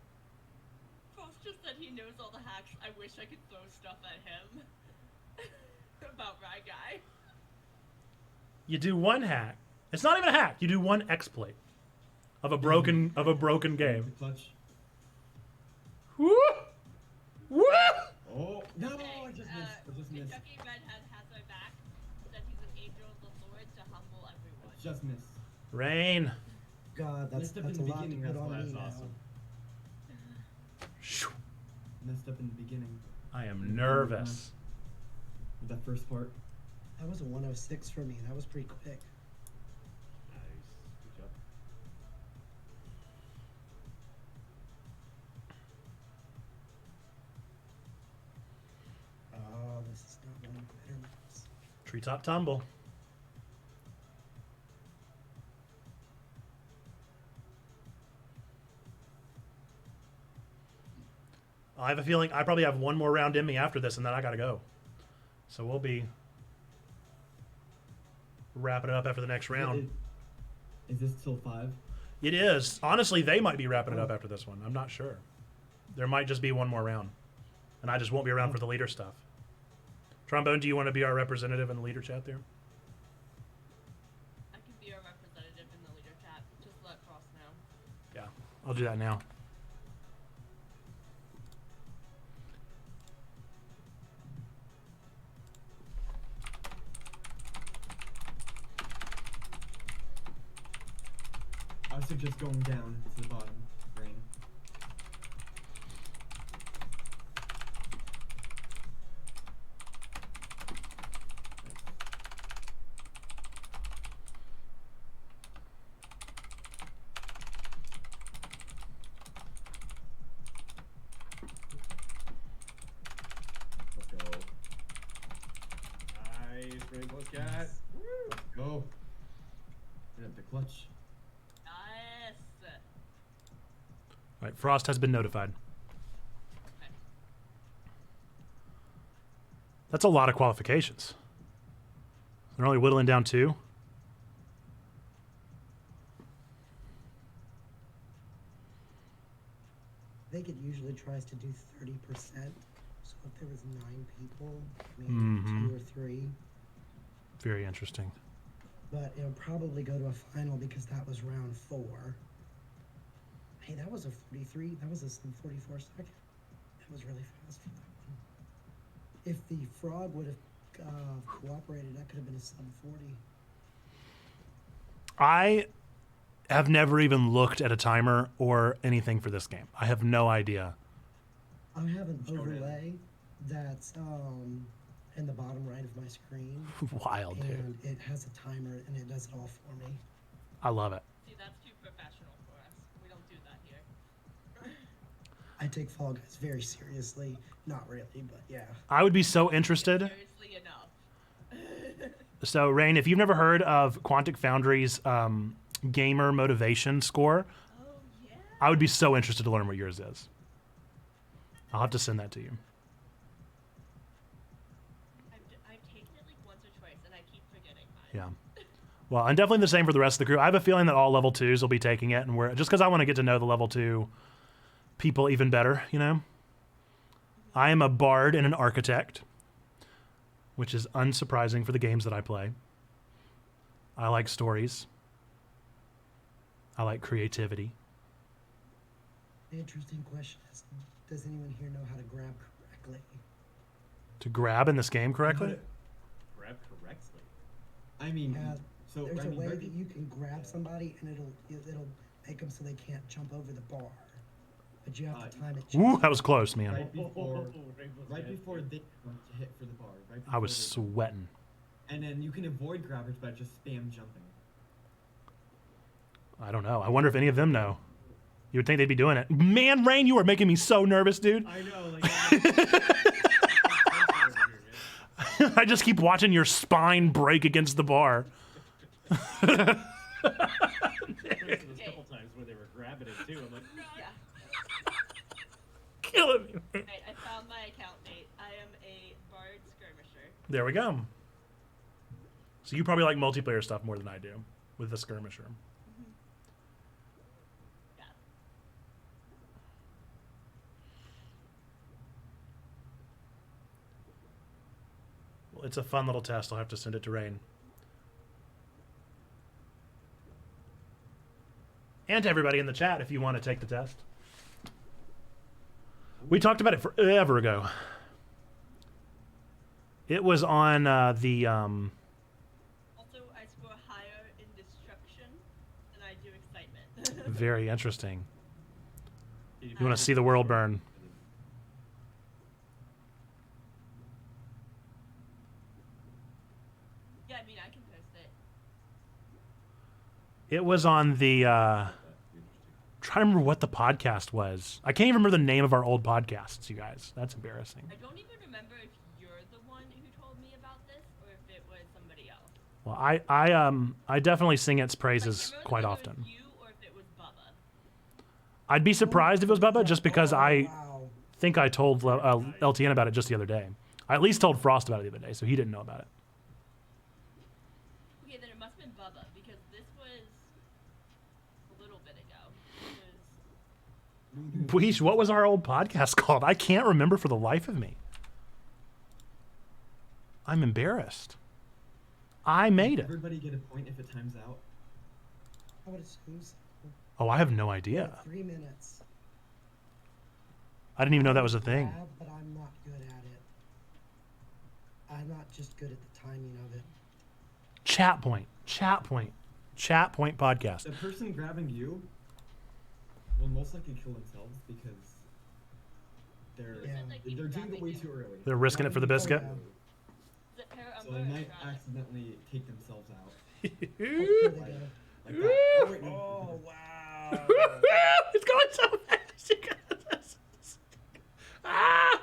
Frost just he knows all the hacks. I wish I could throw stuff at him about Rye Guy. You do one hack. It's not even a hack. You do one exploit of a broken game. Clutch. Woo! Woo! Oh no! I just missed. I just missed. Kentucky Redhead has my back. Said he's an angel of the Lord to humble everyone. Just missed. Rain. God, that's Messed up a in the lot to beginning. put That's on why me it's now. awesome. Messed up in the beginning. I am nervous. With that first part. That was a 106 for me. That was pretty quick. Nice. Good job. Oh, this is not one of the better maps. Treetop tumble. I have a feeling I probably have one more round in me after this, and then I gotta go. So we'll be wrapping it up after the next round. Is this till 5? It is. Honestly, they might be wrapping it up after this one. I'm not sure. There might just be one more round. And I just won't be around for the leader stuff. Trombone, do you want to be our representative in the leader chat there? I can be a representative in the leader chat. Just let Cross know. Yeah, I'll do that now. I suggest going down to the bottom. Rain. Let's go. Nice, Rainbow Cat. Let's go. Hit up the clutch. Nice. All right, Frost has been notified. That's a lot of qualifications. They're only whittling down 2. I think it usually tries to do 30%. So if there was 9 people, maybe Mhm. 2 or 3. Very interesting. But it'll probably go to a final because that was round 4. Hey, that was a 43. That was a sub 44 second. That was really fast for that one. If the frog would have cooperated, that could have been a sub 40. I have never even looked at a timer or anything for this game. I have no idea. I have an overlay that's in the bottom right of my screen. Wild, dude. And it has a timer and it does it all for me. I love it. See, that's too professional for us. We don't do that here. I take Fall Guys very seriously. Not really, but yeah. I would be so interested. Seriously enough. So, Rain, if you've never heard of Quantic Foundry's gamer motivation score, I would be so interested to learn what yours is. I'll have to send that to you. I've taken it like once or twice, and I keep forgetting mine. Yeah. Well, and definitely the same for the rest of the crew. I have a feeling that all level 2s will be taking it, and we're just because I want to get to know the level 2 people even better, you know? I am a bard and an architect, which is unsurprising for the games that I play. I like stories. I like creativity. The interesting question is, does anyone here know how to grab correctly? To grab in this game correctly? Grab correctly. I mean, so There's I a mean, way right that you can grab somebody and it'll make them so they can't jump over the bar. But you have to time it. Ooh, that was close, man. right before they come to hit for the bar. Right I was before they- sweating. And then you can avoid grabbers by just spam jumping. I don't know. I wonder if any of them know. You would think they'd be doing it. Man, Rain, you are making me so nervous, dude. I know, like. I just keep watching your spine break against the bar. There's a couple times where they were grabbing it too. I'm like, Yeah. Killing me. Right, I found my account, Nate. I am a bard skirmisher. There we go. So you probably like multiplayer stuff more than I do with the skirmisher. It's a fun little test. I'll have to send it to Rain. And to everybody in the chat if you want to take the test. We talked about it forever ago. It was on the... Also, I score higher in destruction than I do excitement. Very interesting. You want to see the world burn. Yeah, I mean, I can post it. It was on the... trying to remember what the podcast was. I can't even remember the name of our old podcasts, you guys. That's embarrassing. I don't even remember if you're the one who told me about this or if it was somebody else. Well, I definitely sing its praises quite often. I'd be surprised if it was Bubba, just because I think I told LTN about it just the other day. I at least told Frost about it the other day, so he didn't know about it. Okay, then it must have been Bubba, because this was a little bit ago. Weesh, what was our old podcast called? I can't remember for the life of me. I'm embarrassed. I made it. Everybody get a point if it times out. I would assume so. Oh, I have no idea. 3 minutes. I didn't even know that was a thing. Yeah, but I'm not good at it. I'm not just good at the timing of it. Chat point. Chat point. Chat point podcast. The person grabbing you will most likely kill themselves because they're doing it way too early. They're risking it for the biscuit. So they might accidentally take themselves out. Oh, wow. It's going so fast. Ah!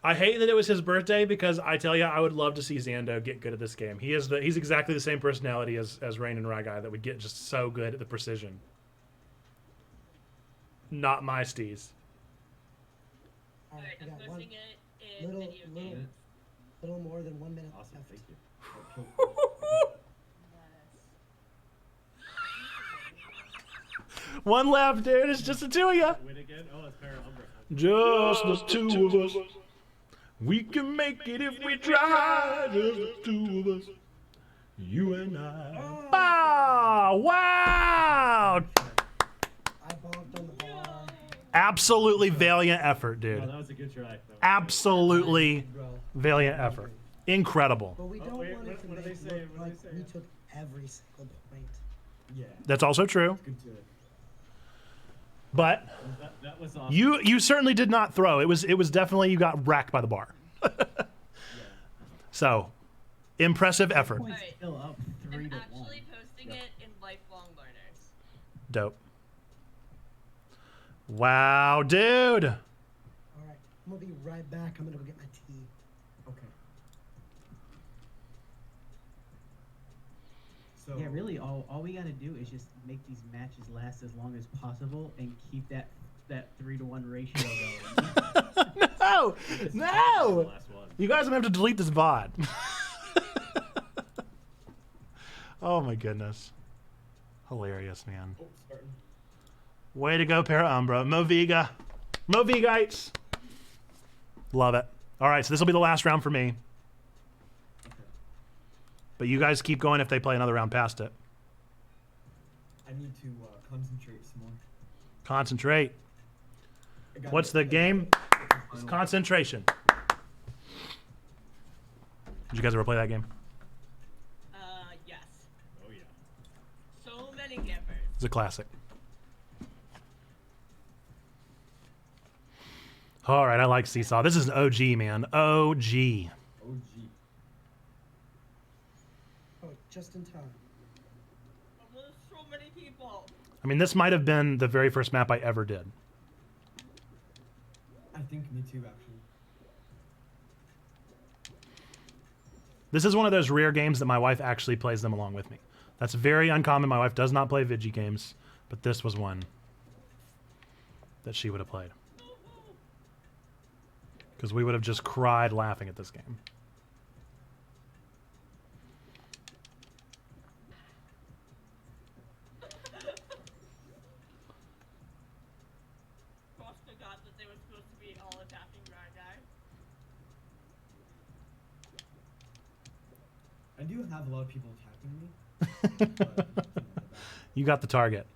I hate that it was his birthday because I tell you, I would love to see Zando get good at this game. He's exactly the same personality as Rain and Ragai that would get just so good at the precision. Not my steez. Alright, I'm posting it in video games. Little more than 1 minute. Awesome, thank you. One left, dude. It's just the two of you. Win again? Oh, it's Para Umbra. Just the two of us. We can make it if we try. Just the two of us. You and I. Oh, wow! I bonked on the bar. Absolutely valiant effort, dude. Oh, that was a good try. Absolutely valiant effort. Incredible. But we don't want it to make it look like we took every single point. Yeah. That's also true. Good to But that was awesome. you certainly did not throw. It was definitely you got racked by the bar. So, impressive effort. Alright, Still up 3 I'm to 1. actually posting it in Lifelong Learners. Dope. Wow, dude. All right, I'm gonna be right back. I'm gonna go get my tea. Okay. So Yeah, really, all we gotta do is just make these matches last as long as possible and keep that 3-to-1 ratio going. No! No! You guys are gonna have to delete this VOD. Oh my goodness. Hilarious, man. Oh, Spartan. Way to go, Para Umbra. Moviga. Movigites. Love it. All right, so this will be the last round for me. Okay. But you guys keep going if they play another round past it. I need to concentrate some more. Concentrate. What's the game? It's concentration. Did you guys ever play that game? Yes. Oh, yeah. So many campers. It's a classic. All right, I like Seesaw. This is an OG, man. OG. OG. Oh, just in time. There's so many people. I mean, this might have been the very first map I ever did. I think me too, actually. This is one of those rare games that my wife actually plays them along with me. That's very uncommon. My wife does not play Vigi games, but this was one that she would have played. Because we would have just cried laughing at this game. Cross forgot that they were supposed to be all attacking Ragai. do have a lot of people attacking me. You got the target.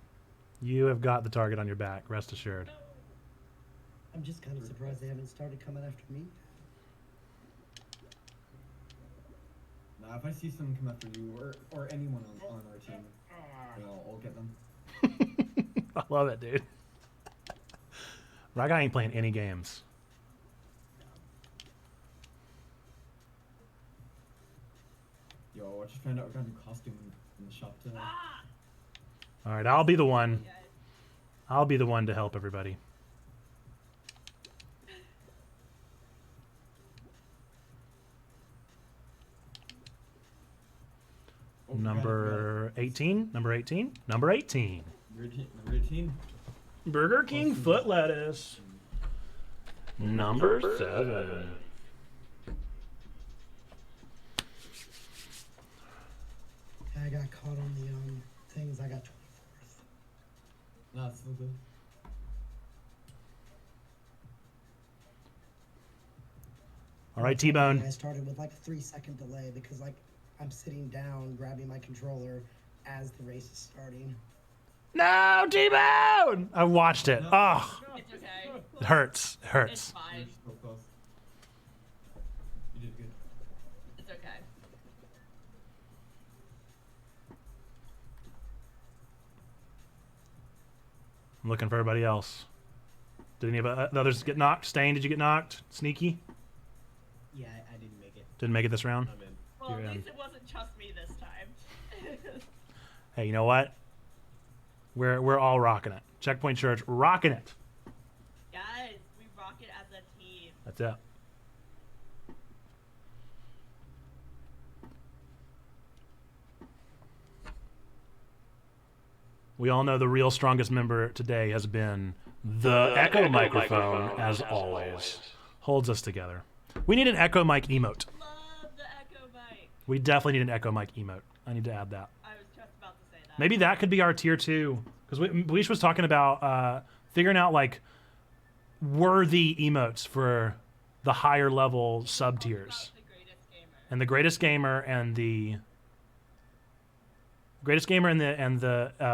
You have got the target on your back. Rest assured. I'm just kind of surprised they haven't started coming after me. Nah, if I see someone come after you or anyone on our team, I'll get them. I love it, dude. That guy ain't playing any games. Yo, I just found out we got a new costume in the shop today. All right, I'll be the one. I'll be the one to help everybody. Number 18. Number 18. Number 18. Number 18. Burger King foot lettuce. Number 7. I got caught on the things. I got 24th. Nah, it's still good. All right, T-Bone. I started with like a 3-second delay because like I'm sitting down grabbing my controller as the race is starting. No, T-Bone! I watched it. Oh, It's okay. it hurts. It hurts. It's fine. So close. You did good. It's okay. I'm looking for everybody else. Did any of the others get knocked? Stain, did you get knocked? Sneaky? Yeah, I didn't make it. Didn't make it this round? Well, You're at in. least it wasn't just me this time. Hey, you know what? We're all rocking it. Checkpoint Church, rocking it. Guys, we rock it as a team. That's it. We all know the real strongest member today has been the Echo microphone, as always. Holds us together. We need an Echo mic emote. Love the Echo mic. We definitely need an Echo mic emote. I need to add that. I was just about to say that. Maybe that could be our tier 2. Because Bleach was talking about figuring out like worthy emotes for the higher level sub tiers. And the greatest gamer and the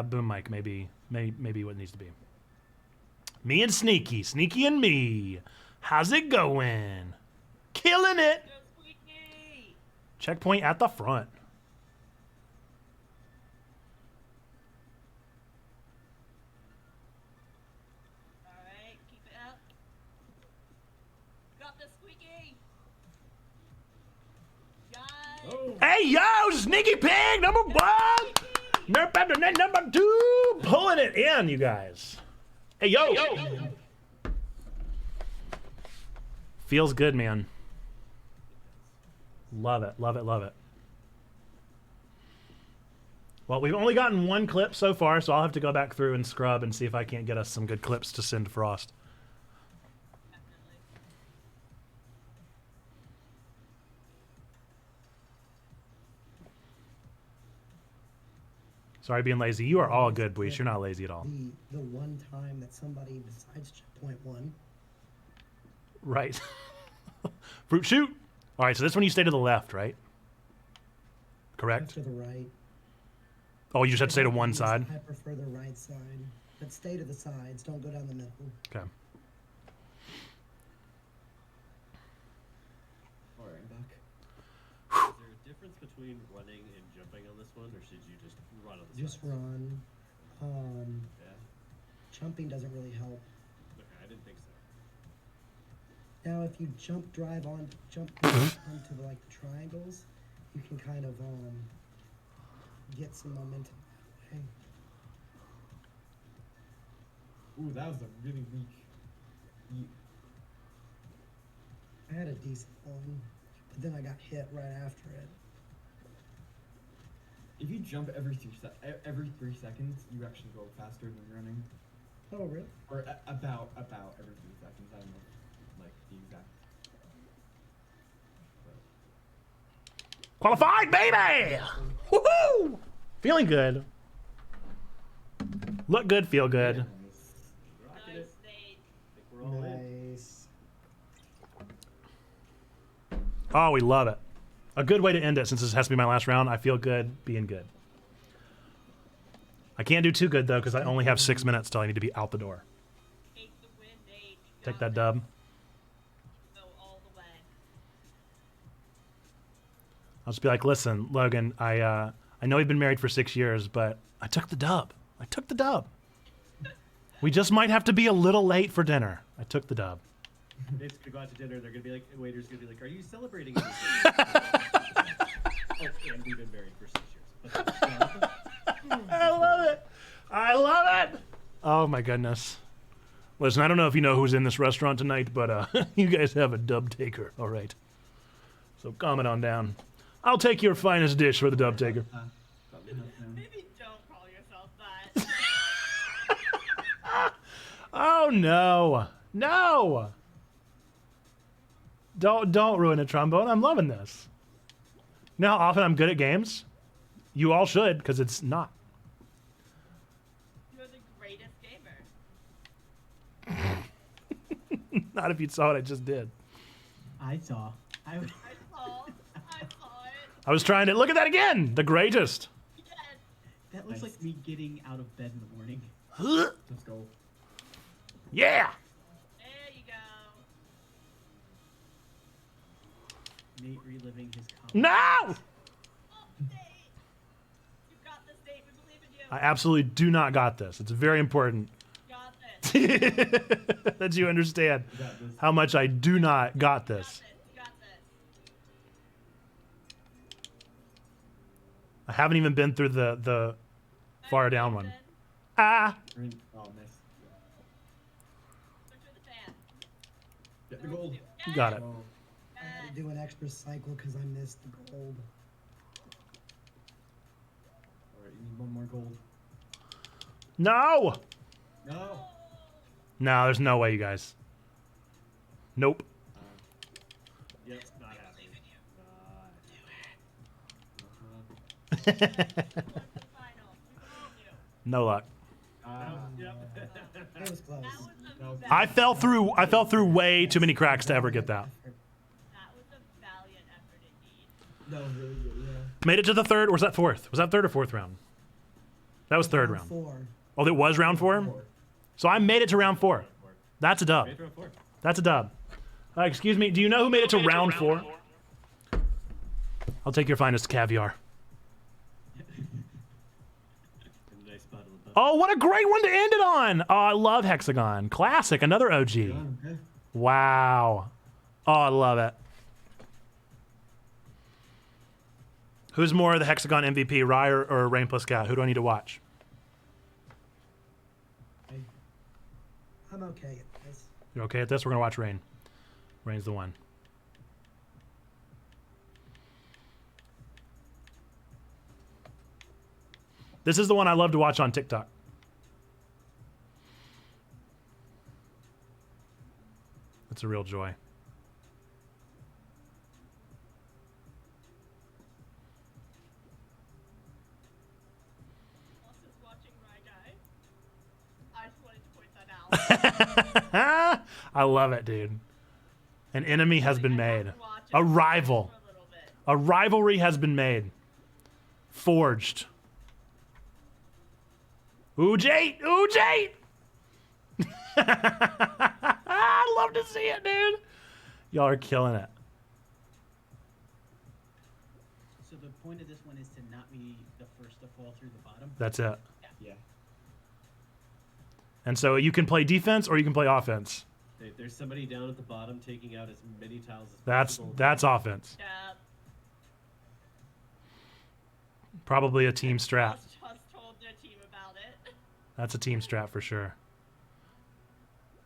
boom mic maybe what it needs to be. Me and Sneaky and me. How's it going? Killing it. Checkpoint at the front. Alright, keep it up. Got this, Squeaky. Hey yo, Sneaky Pig number 1. Number 2. Pulling it in, you guys. Hey yo. Feels good, man. Love it, love it, love it. Well, we've only gotten 1 clip so far, so I'll have to go back through and scrub and see if I can't get us some good clips to send to Frost. Sorry, being lazy. You are all good, Bleach. You're not lazy at all. The one time that somebody besides checkpoint 1. Right. Fruit shoot. All right, so this one you stay to the left, right? Correct? To the right. Oh, you just have to stay to one side? I prefer the right side. But stay to the sides. Don't go down the middle. Okay. Alright, I'm back. Is there a difference between running and jumping on this one, or should you just run on the Just sides? run. Yeah. Jumping doesn't really help. Okay, I didn't think so. Now, if you jump onto the, like the triangles, you can kind of get some momentum that way. Ooh, that was a really weak. I had a decent one, but then I got hit right after it. If you jump every 3 seconds, you actually go faster than running. Oh, really? Or about every 3 seconds. I don't know, like the exact. Qualified, baby! Woohoo! Feeling good. Look good, feel good. Nice. Oh, we love it. A good way to end it, since this has to be my last round. I feel good being good. I can't do too good, though, because I only have 6 minutes till I need to be out the door. Take that dub. I'll just be like, listen, Logan, I know you've been married for 6 years, but I took the dub. I took the dub. We just might have to be a little late for dinner. I took the dub. It's gonna go out to dinner. They're gonna be like, the waiter's gonna be like, "Are you celebrating anything?" Oh, and we've been married for 6 years. But I love it. I love it. Oh my goodness. Listen, I don't know if you know who's in this restaurant tonight, but you guys have a dub taker. All right. So comment on down. I'll take your finest dish for the dub taker. Maybe don't call yourself that. Oh no. No. Don't ruin a trombone. I'm loving this. You know how often I'm good at games? You all should, because it's not. You're the greatest gamer. Not if you saw what I just did. I saw. I saw it. I was trying to look at that again. The greatest. That looks like me getting out of bed in the morning. Let's go. Yeah. There you go. Nate reliving his college. No. You got this, Nate. We believe in you. I absolutely do not got this. It's very important that you understand how much I do not got this. I haven't even been through the far down one. Ah. Oh, nice. Get the gold. You got it. I had to do an extra cycle because I missed the gold. Alright, you need one more gold. No. No. No, there's no way, you guys. Nope. Yep, not happening. No luck. That was close. I fell through way too many cracks to ever get that. That was really good, yeah. Made it to the third, or was that fourth? Was that third or fourth round? That was third round. 4. Oh, it was round 4? So I made it to round 4. That's a dub. That's a dub. Excuse me, do you know who made it to round 4? I'll take your finest caviar. Oh, what a great one to end it on! Oh, I love Hexagon. Classic, another OG. Wow. Oh, I love it. Who's more the Hexagon MVP, Rye or Rain Plus Cat? Who do I need to watch? I'm okay at this. You're okay at this? We're going to watch Rain. Rain's the one. This is the one I love to watch on TikTok. It's a real joy. I love it, dude. An enemy has been made. A rival. A rivalry has been made. Forged. Ooh, Jate! Ooh, Jate! I'd love to see it, dude. Y'all are killing it. So the point of this one is to not be the first to fall through the bottom? That's it. Yeah. And so you can play defense or you can play offense. If there's somebody down at the bottom taking out as many tiles as possible. That's offense. Yeah. Probably a team strat. Just told their team about it. That's a team strat for sure.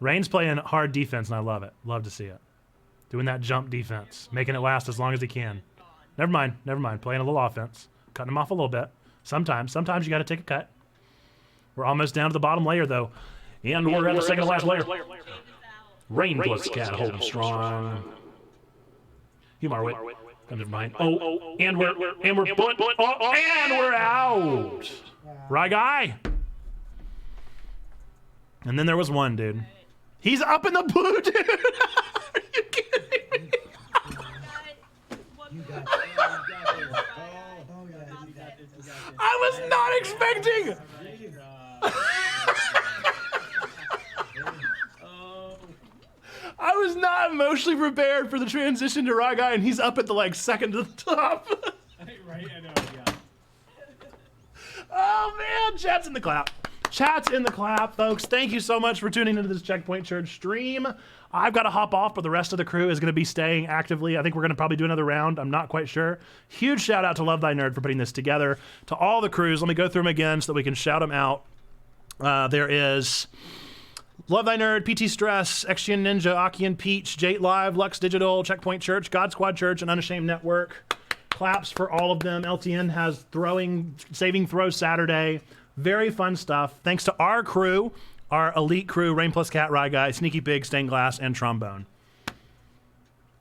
Rain's playing hard defense, and I love it. Love to see it. Doing that jump defense. Making it last as long as he can. Never mind. Never mind. Playing a little offense. Cutting him off a little bit. Sometimes you got to take a cut. We're almost down to the bottom layer, though. And we're at the second to last layer. Rain Plus Cat holding strong. Humor wit. Never mind. Oh, and we're out. Right guy. And then there was one, dude. He's up in the blue, dude. Are you kidding me? not expecting. I was not emotionally prepared for the transition to Rye Guy, and he's up at the like second to the top. Right, I know, yeah. Oh man, chat's in the clap. Chat's in the clap, folks. Thank you so much for tuning into this Checkpoint Church stream. I've got to hop off, but the rest of the crew is going to be staying actively. I think we're going to probably do another round. I'm not quite sure. Huge shout out to Love Thy Nerd for putting this together. To all the crews, let me go through them again so that we can shout them out. There is Love Thy Nerd, PT Stress, XGN Ninja, Aki and Peach, Jate Live, Lux Digital, Checkpoint Church, God Squad Church, and Unashamed Network. Claps for all of them. LTN has saving throws Saturday. Very fun stuff. Thanks to our crew, our elite crew, Rain Plus Cat, Rye Guy, Sneaky Pig, Stained Glass, and Trombone.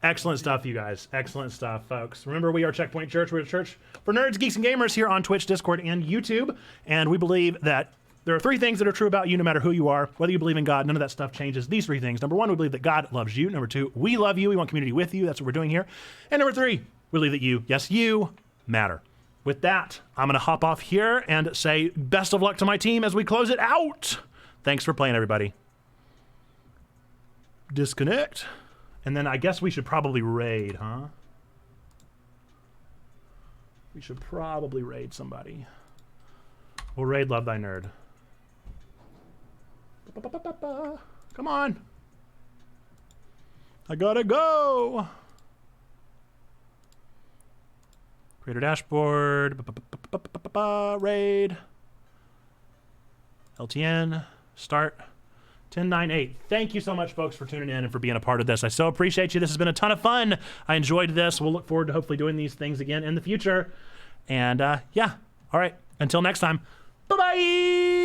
Excellent stuff, you guys. Excellent stuff, folks. Remember, we are Checkpoint Church. We're a church for nerds, geeks, and gamers here on Twitch, Discord, and YouTube. And we believe that there are 3 things that are true about you no matter who you are. Whether you believe in God, none of that stuff changes. These 3 things. Number 1, we believe that God loves you. Number 2, we love you. We want community with you. That's what we're doing here. And number 3, we believe that you, yes, you, matter. With that, I'm going to hop off here and say best of luck to my team as we close it out. Thanks for playing, everybody. Disconnect. And then I guess we should probably raid, huh? We should probably raid somebody. We'll raid Love Thy Nerd. Come on. I gotta go. Creator dashboard. Raid. LTN. Start. 1098. Thank you so much, folks, for tuning in and for being a part of this. I so appreciate you. This has been a ton of fun. I enjoyed this. We'll look forward to hopefully doing these things again in the future. And yeah. All right. Until next time. Bye-bye.